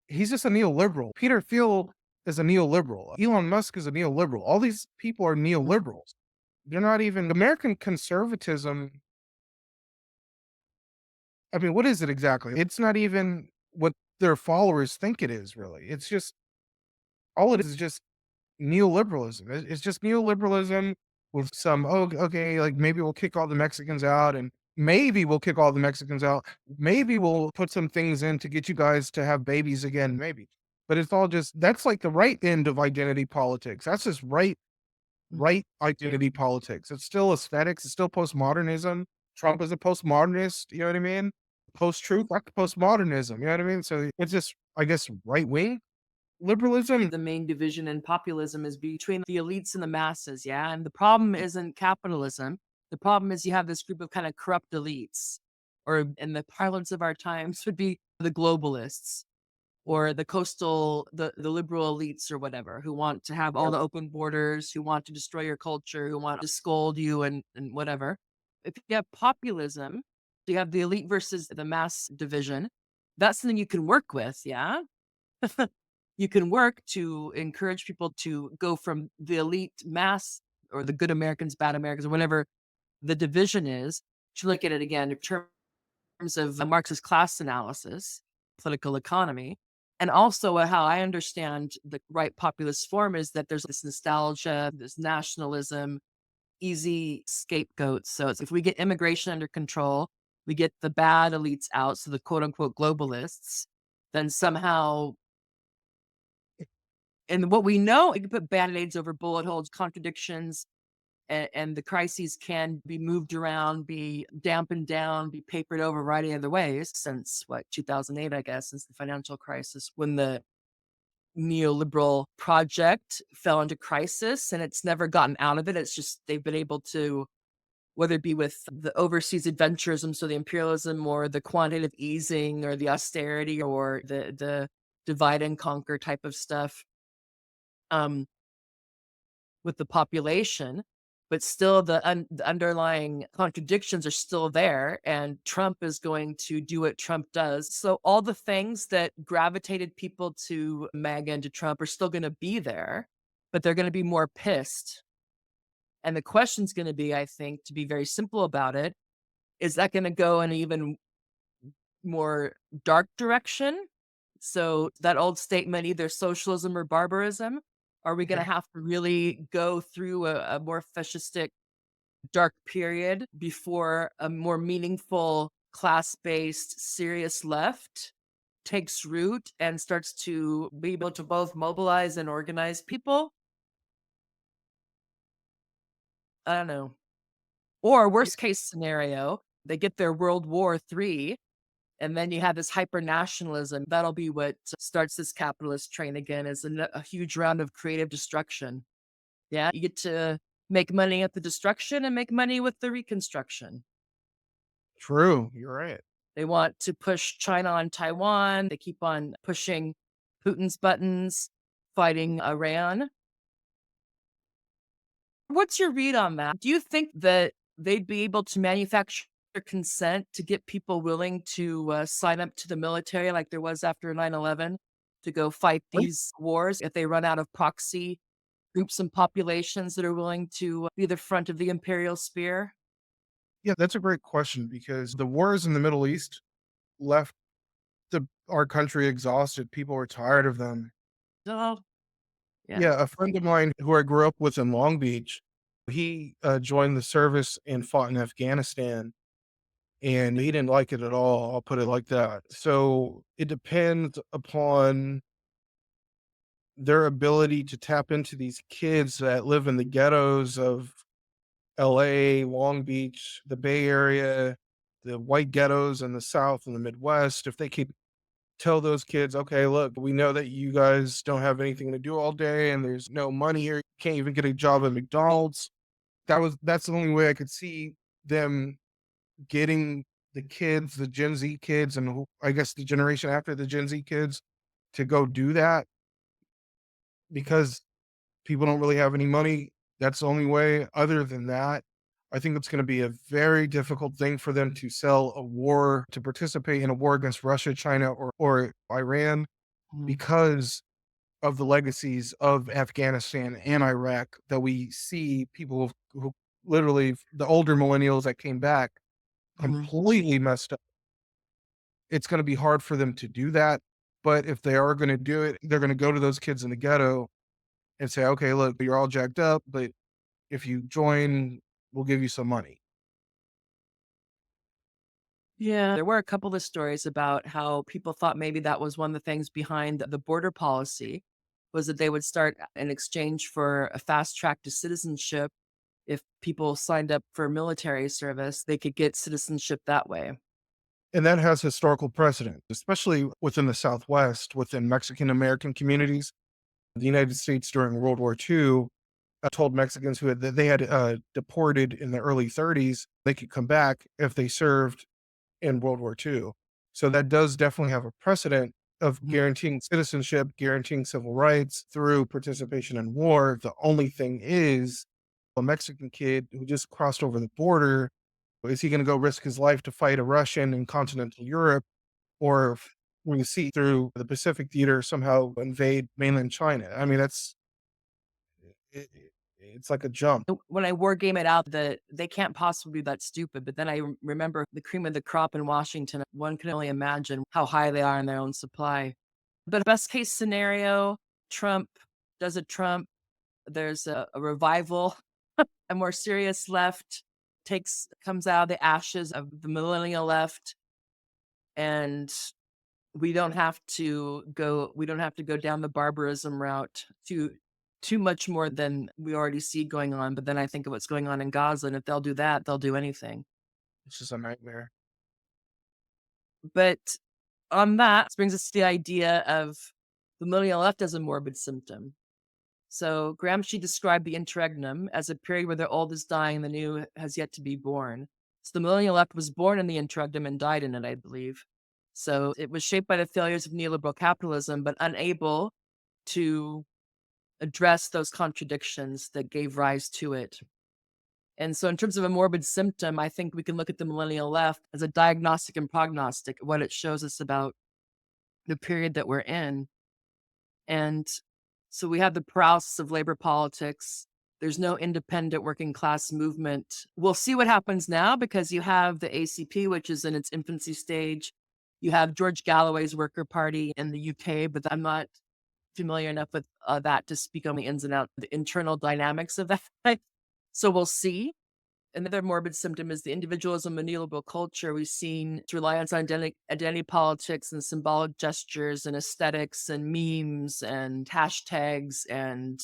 he's just a neoliberal. Peter Thiel is a neoliberal. Elon Musk is a neoliberal. All these people are neoliberals. They're not even American conservatism. I mean, what is it exactly? It's not even what their followers think it is, really. It's just all it is just neoliberalism. It's just neoliberalism with some, oh, okay, like maybe we'll kick all the Mexicans out and maybe we'll kick all the Mexicans out. Maybe we'll put some things in to get you guys to have babies again, maybe. But it's all just, that's like the right end of identity politics. That's just right identity politics. It's still aesthetics. It's still postmodernism. Trump is a postmodernist. You know what I mean? Post-truth, that's postmodernism. You know what I mean? So it's just, I guess, right wing liberalism. The main division in populism is between the elites and the masses, yeah? And the problem isn't capitalism. The problem is you have this group of kind of corrupt elites, or in the parlance of our times would be the globalists, or the coastal, the liberal elites or whatever, who want to have all the open borders, who want to destroy your culture, who want to scold you and whatever. If you have populism, you have the elite versus the mass division. That's something you can work with, yeah? You can work to encourage people to go from the elite mass, or the good Americans, bad Americans, or whatever the division is, to look at it again in terms of a Marxist class analysis, political economy. And also, how I understand the right populist form is that there's this nostalgia, this nationalism, easy scapegoats. So it's, if we get immigration under control, we get the bad elites out, so the quote unquote globalists, then somehow, and what we know, you can put band-aids over bullet holes, contradictions, and the crises can be moved around, be dampened down, be papered over a variety of other ways since, what, 2008, I guess, since the financial crisis, when the neoliberal project fell into crisis, and it's never gotten out of it. It's just they've been able to, whether it be with the overseas adventurism, so the imperialism, or the quantitative easing, or the austerity, or the divide and conquer type of stuff, um, with the population, but still the underlying contradictions are still there, and Trump is going to do what Trump does. So all the things that gravitated people to MAGA and to Trump are still going to be there, but they're going to be more pissed. And the question's going to be, I think, to be very simple about it, is that going to go in an even more dark direction? So that old statement, either socialism or barbarism, are we going to Yeah. have to really go through a more fascistic dark period before a more meaningful class-based serious left takes root and starts to be able to both mobilize and organize people? I don't know. Or Yeah, worst case scenario, they get their World War III, and then you have this hyper nationalism. That'll be what starts this capitalist train again, is a huge round of creative destruction. Yeah, you get to make money at the destruction and make money with the reconstruction. true. You're right. They want to push China on Taiwan. They keep on pushing Putin's buttons, fighting Iran. What's your read on that? Do you think that they'd be able to manufacture consent to get people willing to sign up to the military like there was after 9/11 to go fight these wars if they run out of proxy groups and populations that are willing to be the front of the imperial spear? Yeah, that's a great question because the wars in the Middle East left our country exhausted. People were tired of them. Oh, yeah. Yeah, a friend of mine who I grew up with in Long Beach, he joined the service and fought in Afghanistan, and he didn't like it at all. I'll put it like that. So it depends upon their ability to tap into these kids that live in the ghettos of LA, Long Beach, the Bay Area, the white ghettos in the South and the Midwest. If they could tell those kids, okay, look, we know that you guys don't have anything to do all day and there's no money here. You can't even get a job at McDonald's. That's the only way I could see them getting the kids, the Gen Z kids, and I guess the generation after the Gen Z kids to go do that because people don't really have any money. That's the only way. Other than that, I think it's going to be a very difficult thing for them to sell a war, to participate in a war against Russia, China, or Iran Mhm. because of the legacies of Afghanistan and Iraq that we see people who literally the older millennials that came back Mhm. completely messed up. It's going to be hard for them to do that. But if they are going to do it, they're going to go to those kids in the ghetto and say, okay, look, you're all jacked up, but if you join, we'll give you some money. Yeah. There were a couple of stories about how people thought maybe that was one of the things behind the border policy was that they would start in exchange for a fast track to citizenship. If people signed up for military service, they could get citizenship that way. And that has historical precedent, especially within the Southwest, within Mexican American communities. The United States during World War II told Mexicans who had that they had deported in the early 30s, they could come back if they served in World War II. So that does definitely have a precedent of Mhm. guaranteeing citizenship, guaranteeing civil rights through participation in war. The only thing is, a Mexican kid who just crossed over the border, is he going to go risk his life to fight a Russian in continental Europe? Or if we see through the Pacific theater somehow invade mainland China? I mean, it's like a jump. When I war game it out that they can't possibly be that stupid, but then I remember the cream of the crop in Washington. One can only imagine how high they are in their own supply. But best case scenario, Trump does a Trump. There's a revival, a more serious left comes out of the ashes of the millennial left, and we don't have to go down the barbarism route too much more than we already see going on. But then I think of what's going on in Gaza, and if they'll do that, they'll do anything. It's just a nightmare. But on that brings us to the idea of the millennial left as a morbid symptom. So Gramsci described the interregnum as a period where the old is dying and the new has yet to be born. So the millennial left was born in the interregnum and died in it, I believe. So it was shaped by the failures of neoliberal capitalism, but unable to address those contradictions that gave rise to it. And so in terms of a morbid symptom, I think we can look at the millennial left as a diagnostic and prognostic, what it shows us about the period that we're in. And so we have the paralysis of labor politics. There's no independent working class movement. We'll see what happens now because you have the ACP, which is in its infancy stage. You have George Galloway's Worker Party in the UK, but I'm not familiar enough with that to speak on the ins and outs, the internal dynamics of that. So we'll see. Another morbid symptom is the individualism of neoliberal culture. We've seen its reliance on identity politics and symbolic gestures and aesthetics and memes and hashtags and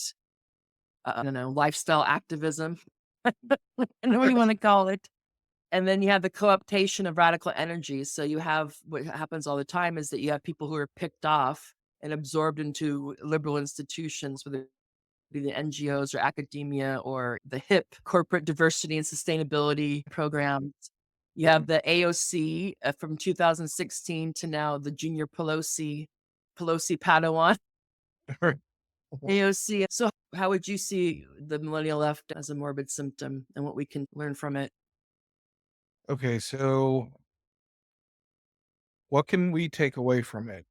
I don't know, lifestyle activism. I don't know what you want to call it. And then you have the co-optation of radical energies. So you have what happens all the time is that you have people who are picked off and absorbed into liberal institutions, whether it be the NGOs or academia or the hip corporate diversity and sustainability programs. You have the AOC from 2016 to now the junior Pelosi Padawan AOC. So how would you see the millennial left as a morbid symptom and what we can learn from it? Okay, so what can we take away from it?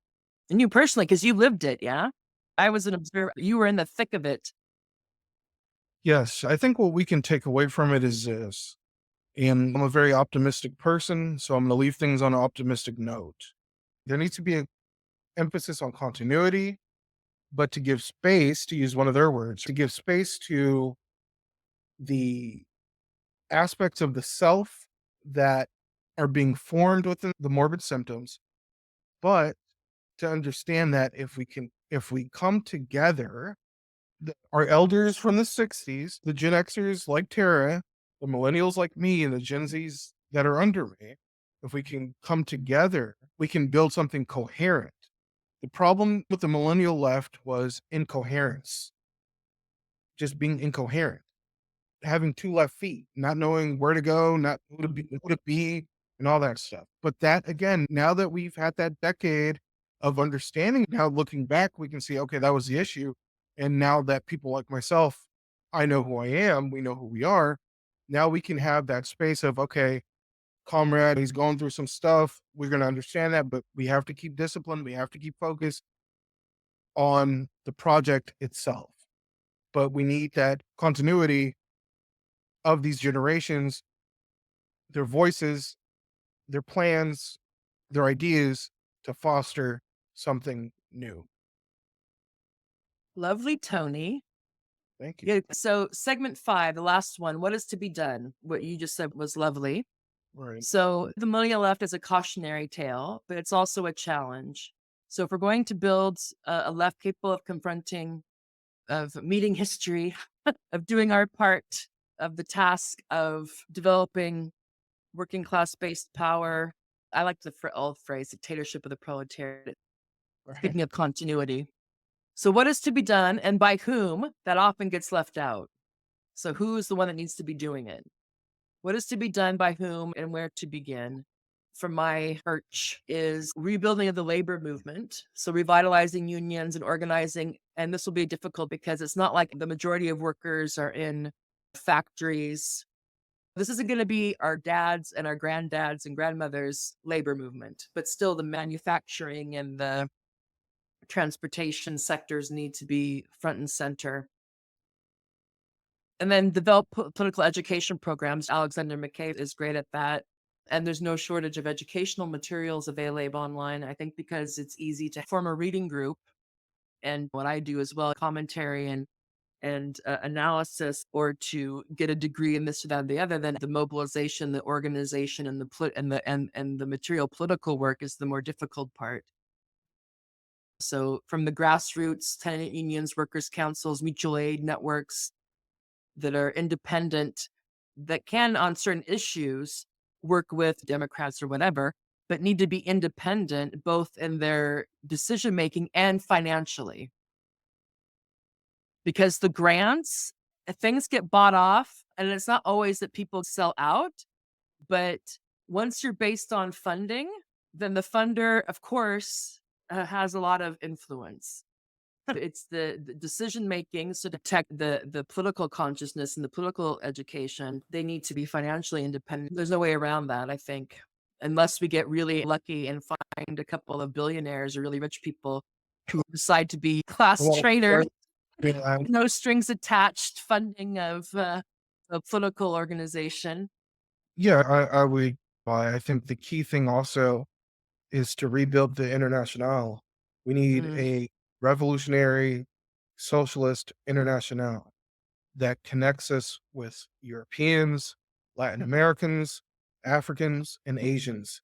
And you personally, because you lived it, yeah? I was an observer. You were in the thick of it. Yes, I think what we can take away from it is this. And I'm a very optimistic person, so I'm going to leave things on an optimistic note. There needs to be an emphasis on continuity, but to give space, to use one of their words, to give space to the aspects of the self that are being formed within the morbid symptoms, but to understand that if we come together, our elders from the 60s, the Gen Xers like Tara, the millennials like me, and the Gen Zs that are under me, if we can come together, we can build something coherent. The problem with the millennial left was incoherence, just being incoherent, having two left feet, not knowing where to go, not who to be, and all that stuff. But that, again, now that we've had that decade of understanding, now looking back, we can see, okay, that was the issue. And now that people like myself, I know who I am, we know who we are. Now we can have that space of, okay, comrade, he's going through some stuff. We're going to understand that, but we have to keep discipline. We have to keep focused on the project itself. But we need that continuity of these generations, their voices, their plans, their ideas to foster something new. Lovely, Tony. Thank you. Yeah, so segment 5, the last one, what is to be done? What you just said was lovely. Right. So the millennial left is a cautionary tale, but it's also a challenge. So if we're going to build a left capable of confronting, of meeting history, of doing our part of the task of developing working class based power, I like the old phrase, dictatorship of the proletariat. Right. Speaking of continuity. So what is to be done and by whom? That often gets left out. So who is the one that needs to be doing it? What is to be done by whom and where to begin? From my perch is rebuilding of the labor movement. So revitalizing unions and organizing. And this will be difficult because it's not like the majority of workers are in factories. This isn't going to be our dads and our granddads and grandmothers' labor movement, but still the manufacturing and the transportation sectors need to be front and center. And then develop political education programs. Alexander McKay is great at that. And there's no shortage of educational materials available online, I think, because it's easy to form a reading group. And what I do as well, commentary and analysis, or to get a degree in this or that or the other, then the mobilization, the organization, and the material political work is the more difficult part. So from the grassroots, tenant unions, workers' councils, mutual aid networks that are independent, that can, on certain issues, work with Democrats or whatever, but need to be independent both in their decision making and financially. Because the grants, things get bought off, and it's not always that people sell out, but once you're based on funding, then the funder, of course, has a lot of influence. It's the decision making. So to protect the political consciousness and the political education, they need to be financially independent. There's no way around that, I think, unless we get really lucky and find a couple of billionaires or really rich people who decide to be class Well, traders, yeah, no strings attached funding of a political organization. yeah, I would. I think the key thing also is to rebuild the international. We need Mm, a revolutionary socialist international that connects us with Europeans, Latin Americans, Africans, and Asians.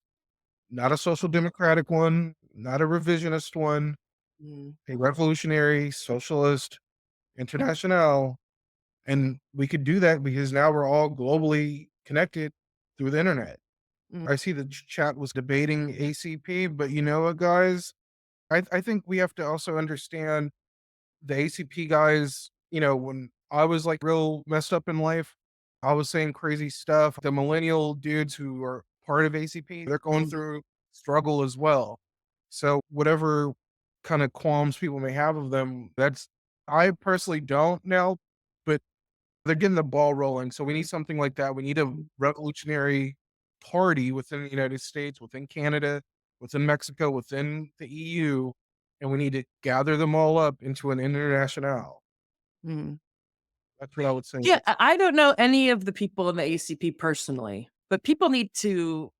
Not a social democratic one, not a revisionist one, mm, a revolutionary socialist international. And we could do that because now we're all globally connected through the internet. mm, I see the chat was debating ACP, but you know what, guys? I think we have to also understand the ACP guys. When I was like real messed up in life, I was saying crazy stuff. The millennial dudes who are part of ACP, they're going mm, through struggle as well. So whatever kind of qualms people may have of them, I personally don't now, but they're getting the ball rolling. So we need something like that. We need a mm, revolutionary party within the United States, within Canada, within Mexico, within the EU, and we need to gather them all up into an international. mm. That's what I would say. Yeah, I don't know any of the people in the ACP personally, but people need to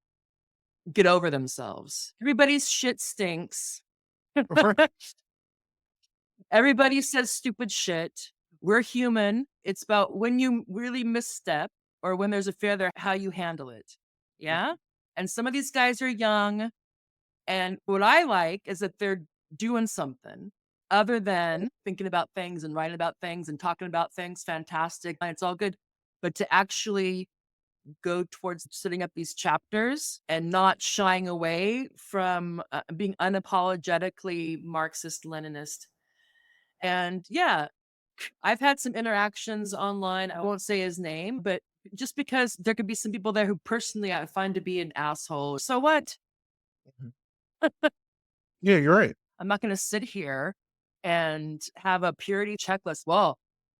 get over themselves. Everybody's shit stinks. Everybody says stupid shit. We're human. It's about when you really misstep or when there's a failure, how you handle it. Yeah. And some of these guys are young. And what I like is that they're doing something other than thinking about things and writing about things and talking about things. Fantastic. And it's all good. But to actually go towards setting up these chapters and not shying away from being unapologetically Marxist Leninist. And yeah, I've had some interactions online. I won't say his name, but just because there could be some people there who personally I find to be an asshole. So what? Mhm. Yeah, you're right. I'm not going to sit here and have a purity checklist. Well,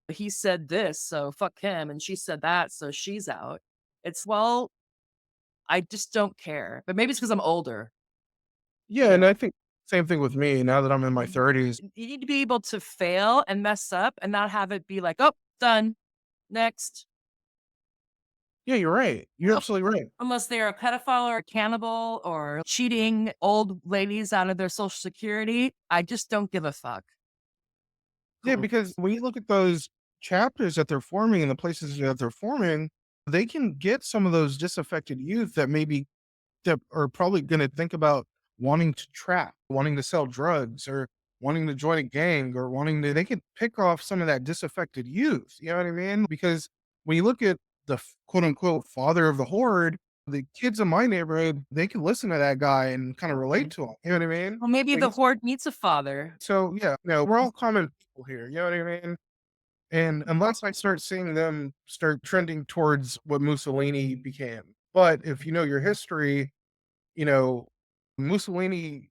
he said this, so fuck him. And she said that, so she's out. It's, well, I just don't care. But maybe it's because I'm older, Yeah, you and I know? think same thing with me now that I'm in my Mhm. 30s. You need to be able to fail and mess up and not have it be like, oh, done. Next. Yeah, you're right. You're Oh, absolutely right. unless they're a pedophile or a cannibal or cheating old ladies out of their social security. I just don't give a fuck. Yeah, Cool. because when you look at those chapters that they're forming and the places that they're forming, they can get some of those disaffected youth that are probably going to think about wanting to trap, wanting to sell drugs, or wanting to join a gang, or they can pick off some of that disaffected youth. You know what I mean? Because when you look at the quote unquote father of the horde, the kids in my neighborhood, they can listen to that guy and kind of relate to him. You know what I mean? Well, maybe Like, the horde needs a father. so yeah, we're all common people here. You know what I mean? And unless I start seeing them start trending towards what Mussolini became. But if you know your history, you know, Mussolini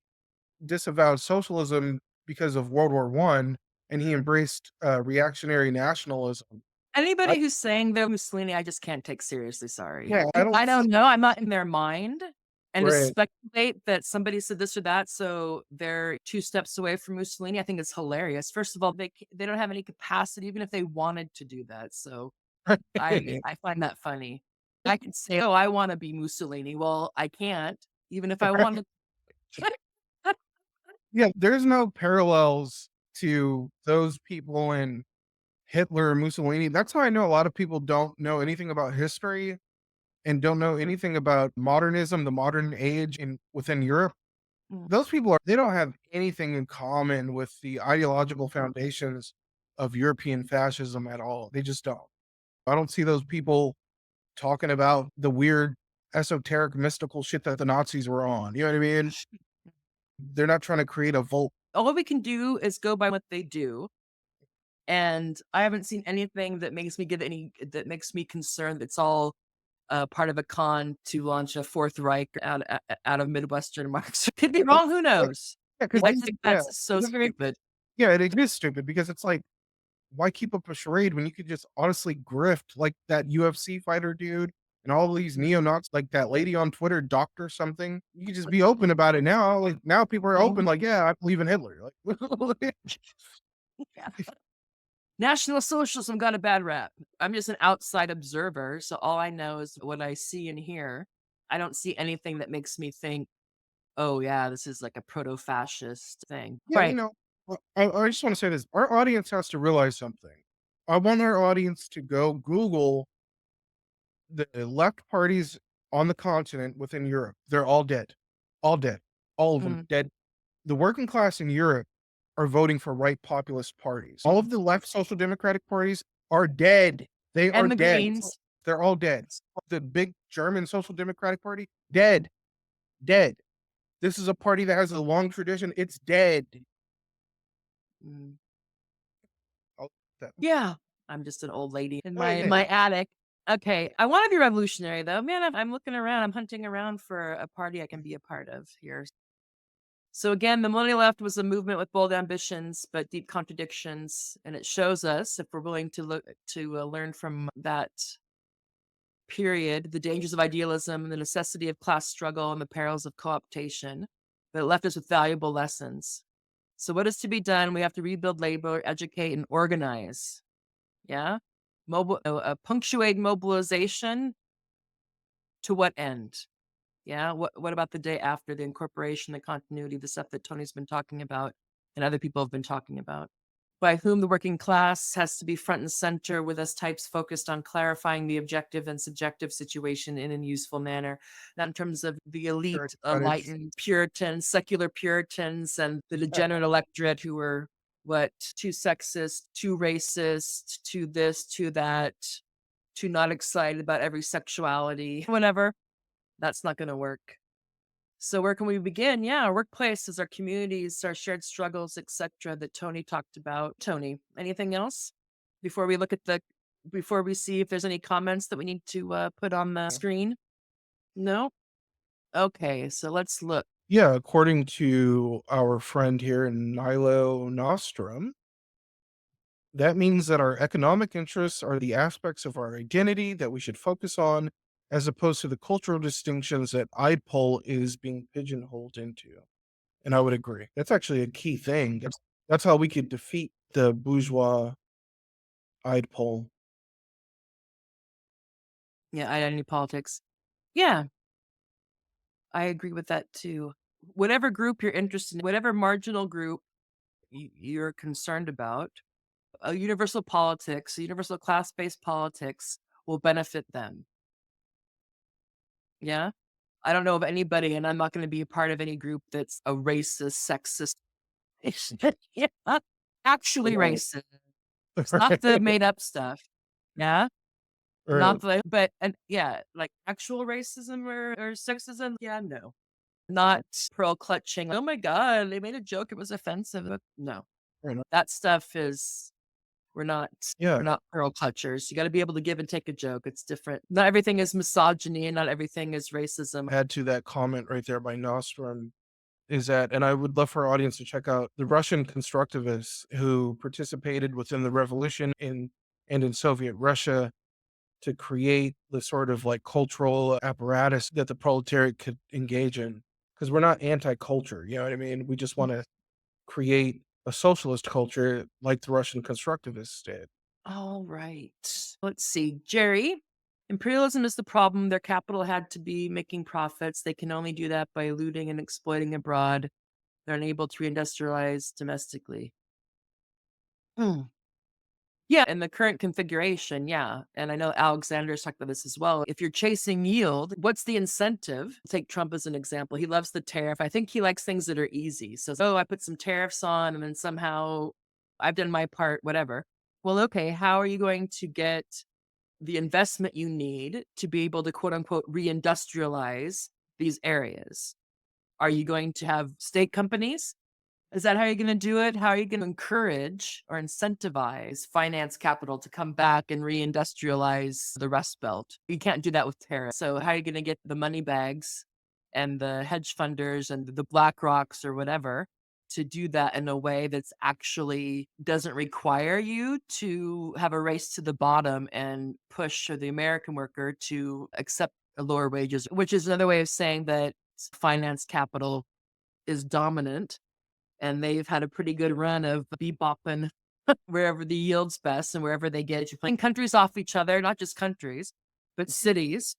disavowed socialism because of World War One, and he embraced reactionary nationalism. I, Anybody who's saying they're Mussolini, I just can't take seriously, sorry. yeah, I don't. I don't know, I'm not in their mind, and to Right. speculate that somebody said this or that, so they're 2 steps away from Mussolini, I think it's hilarious. First of all, they don't have any capacity even if they wanted to do that, so I find that funny. I can say, "Oh, I wanna be Mussolini." Well, I can't, even if I wanted. Yeah, there's no parallels to those people in Hitler and Mussolini. That's how I know a lot of people don't know anything about history and don't know anything about modernism, the modern age within Europe. Mm. Those people they don't have anything in common with the ideological foundations of European fascism at all. They just don't. I don't see those people talking about the weird esoteric mystical shit that the Nazis were on. You know what I mean? They're not trying to create a volt. All we can do is go by what they do. And I haven't seen anything that that makes me concerned. It's all part of a con to launch a Fourth Reich out of Midwestern Marx. Could be wrong. Who knows? Yeah, because I think yeah, that's so stupid. Yeah, it is stupid because it's like, why keep up a charade when you could just honestly grift like that UFC fighter dude and all these neo-Nazis, like that lady on Twitter, Doctor something. You could just be open about it now. Like now people are open, like, yeah, I believe in Hitler. Like National Socialism got a bad rap. I'm just an outside observer, so all I know is what I see and hear. I don't see anything that makes me think, "Oh, yeah, this is like a proto-fascist thing." yeah, Right. I just want to say this. Our audience has to realize something. I want our audience to go Google the left parties on the continent within Europe. They're all dead. All dead. All of them Mm. dead. The working class in Europe are voting for right populist parties. All of the left social democratic parties are dead. They are And the dead. Greens. They're all dead. The big German social democratic party, dead. Dead. This is a party that has a long tradition. It's dead. Mm. Oh, that, Yeah. I'm just an old lady in oh, my attic. Okay, I wanna be revolutionary, though. Man, I'm looking around, I'm hunting around for a party I can be a part of here. So again, the Millennial Left was a movement with bold ambitions but deep contradictions, and it shows us, if we're willing to look to learn from that period, the dangers of idealism and the necessity of class struggle and the perils of co-optation. But it left us with valuable lessons. So what is to be done? We have to rebuild labor, educate, and organize. Yeah, punctuate mobilization to what end? Yeah. What about the day after, the incorporation, the continuity, the stuff that Tony's been talking about and other people have been talking about? By whom the working class has to be front and center, with us types focused on clarifying the objective and subjective situation in a useful manner. Not in terms of the very elite, cottage. enlightened Puritans, secular Puritans, and the degenerate electorate who were what, too sexist, too racist, too this, too that, too not excited about every sexuality, whatever. That's not going to work. So where can we begin? Yeah, our workplaces, our communities, our shared struggles, etc. that Tony talked about. Tony, anything else before we look at before we see if there's any comments that we need to put on the screen? No? Okay, so let's look. Yeah, according to our friend here in Nilo Nostrum, that means that our economic interests are the aspects of our identity that we should focus on, as opposed to the cultural distinctions that IDPOL is being pigeonholed into. And I would agree. That's actually a key thing. That's how we could defeat the bourgeois IDPOL. Yeah, identity politics. Yeah, I agree with that too. Whatever group you're interested in, whatever marginal group you're concerned about, a universal politics, a universal class-based politics will benefit them. Yeah. I don't know of anybody, and I'm not going to be a part of any group that's a racist, sexist. Yeah, actually Right. racist. It's not the made up stuff. Yeah. Right. Not the, but, and yeah, like actual racism or sexism. Yeah, no. Not pearl clutching. Oh my God, they made a joke. It was offensive. No, Right. that stuff is, we're not Yeah. we're not pearl clutchers. You gotta be able to give and take a joke. It's different. Not everything is misogyny and not everything is racism. Add to that comment right there by Nostrum is that, and I would love for our audience to check out the Russian constructivists who participated within the revolution in Soviet Russia to create the sort of like cultural apparatus that the proletariat could engage in. Because we're not anti-culture, you know what I mean? We just want to create a socialist culture like the Russian constructivists did. All right. Let's see. Jerry, imperialism is the problem. Their capital had to be making profits. They can only do that by looting and exploiting abroad. They're unable to reindustrialize domestically. Hmm. Yeah, in the current configuration, yeah. And I know Alexander's talked about this as well. If you're chasing yield, what's the incentive? Take Trump as an example. He loves the tariff. I think he likes things that are easy. So, oh, I put some tariffs on and then somehow I've done my part, whatever. Well, okay, how are you going to get the investment you need to be able to quote unquote reindustrialize these areas? Are you going to have state companies? Is that how you're gonna do it? How are you gonna encourage or incentivize finance capital to come back and reindustrialize the Rust Belt? You can't do that with tariffs. So how are you gonna get the money bags and the hedge funders and the BlackRocks or whatever to do that in a way that's actually doesn't require you to have a race to the bottom and push the American worker to accept lower wages, which is another way of saying that finance capital is dominant and they've had a pretty good run of bebopping wherever the yield's best and wherever they get you playing countries off each other, not just countries, but cities.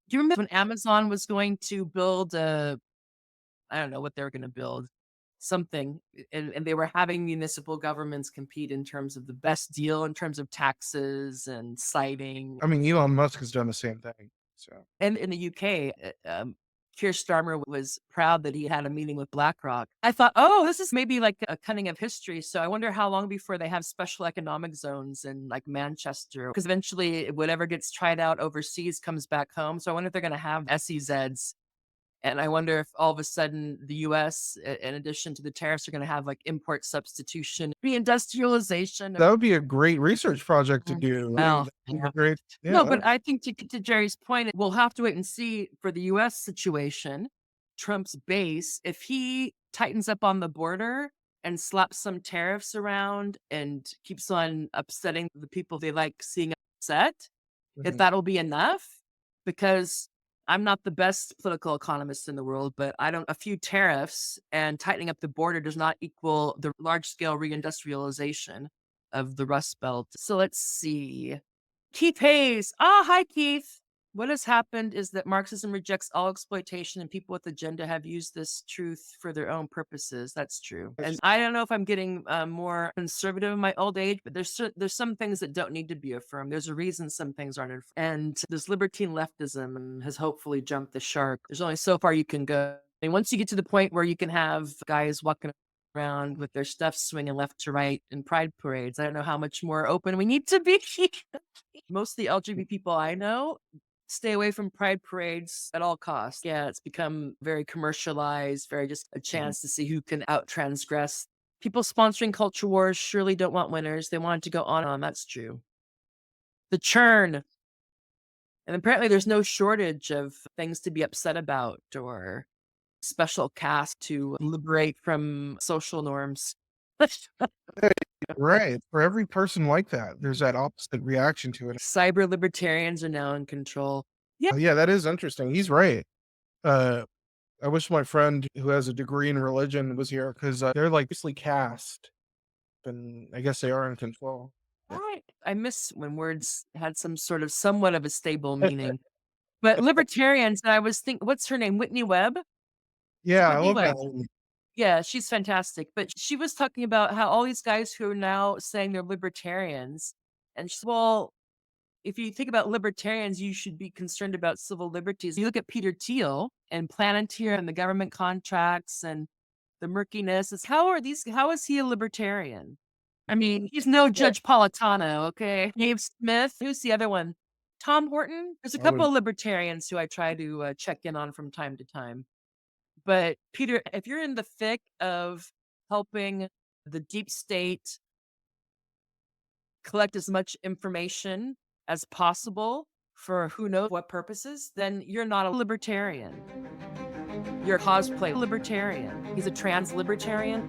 Do you remember when Amazon was going to build I don't know what they were going to build, something, and they were having municipal governments compete in terms of the best deal in terms of taxes and siting. I mean, Elon Musk has done the same thing. So And in the UK, Keir Starmer was proud that he had a meeting with BlackRock. I thought, oh, this is maybe like a cunning of history. So I wonder how long before they have special economic zones in like Manchester, because eventually whatever gets tried out overseas comes back home. So I wonder if they're going to have SEZs. And I wonder if all of a sudden the US, in addition to the tariffs, are going to have like import substitution, reindustrialization. that would be a great research project to do. Well, That'd be yeah. great. No, Yeah. but I think to Jerry's point, we'll have to wait and see for the US situation, Trump's base, if he tightens up on the border and slaps some tariffs around and keeps on upsetting the people they like seeing upset, if Mhm. that'll be enough. Because I'm not the best political economist in the world, but a few tariffs and tightening up the border does not equal the large scale reindustrialization of the Rust Belt. So let's see. Keith Hayes. Ah, hi, Keith. What has happened is that Marxism rejects all exploitation and people with agenda have used this truth for their own purposes. That's true. And I don't know if I'm getting more conservative in my old age, but there's some things that don't need to be affirmed. There's a reason some things aren't affirmed. And this libertine leftism has hopefully jumped the shark. There's only so far you can go. I mean, once you get to the point where you can have guys walking around with their stuff swinging left to right in pride parades, I don't know how much more open we need to be. Most of the LGBT people I know stay away from pride parades at all costs. Yeah, it's become very commercialized, very just a chance to see who can out transgress. People sponsoring culture wars surely don't want winners. They want it to go on and on. That's true. The churn. And apparently there's no shortage of things to be upset about or special cast to liberate from social norms. Right. For every person like that, there's that opposite reaction to it. Cyber libertarians are now in control. Yeah. Yeah, that is interesting. He's right. I wish my friend who has a degree in religion was here because they're like basically cast, and I guess they are in control. Right. I miss when words had some sort of somewhat of a stable meaning. But libertarians, and I was thinking, what's her name? Whitney Webb? Yeah, I Whitney love Webb. that. Yeah, she's fantastic. But she was talking about how all these guys who are now saying they're libertarians, and she's, well, if you think about libertarians, you should be concerned about civil liberties. You look at Peter Thiel and Planeteer and the government contracts and the murkiness. How is he a libertarian? I mean, he's no Judge Politano, okay? Dave Smith. Who's the other one? Tom Horton. There's a I couple would- of libertarians who I try to check in on from time to time. But Peter, if you're in the thick of helping the deep state collect as much information as possible for who knows what purposes, then you're not a libertarian. You're a cosplay libertarian. He's a trans libertarian.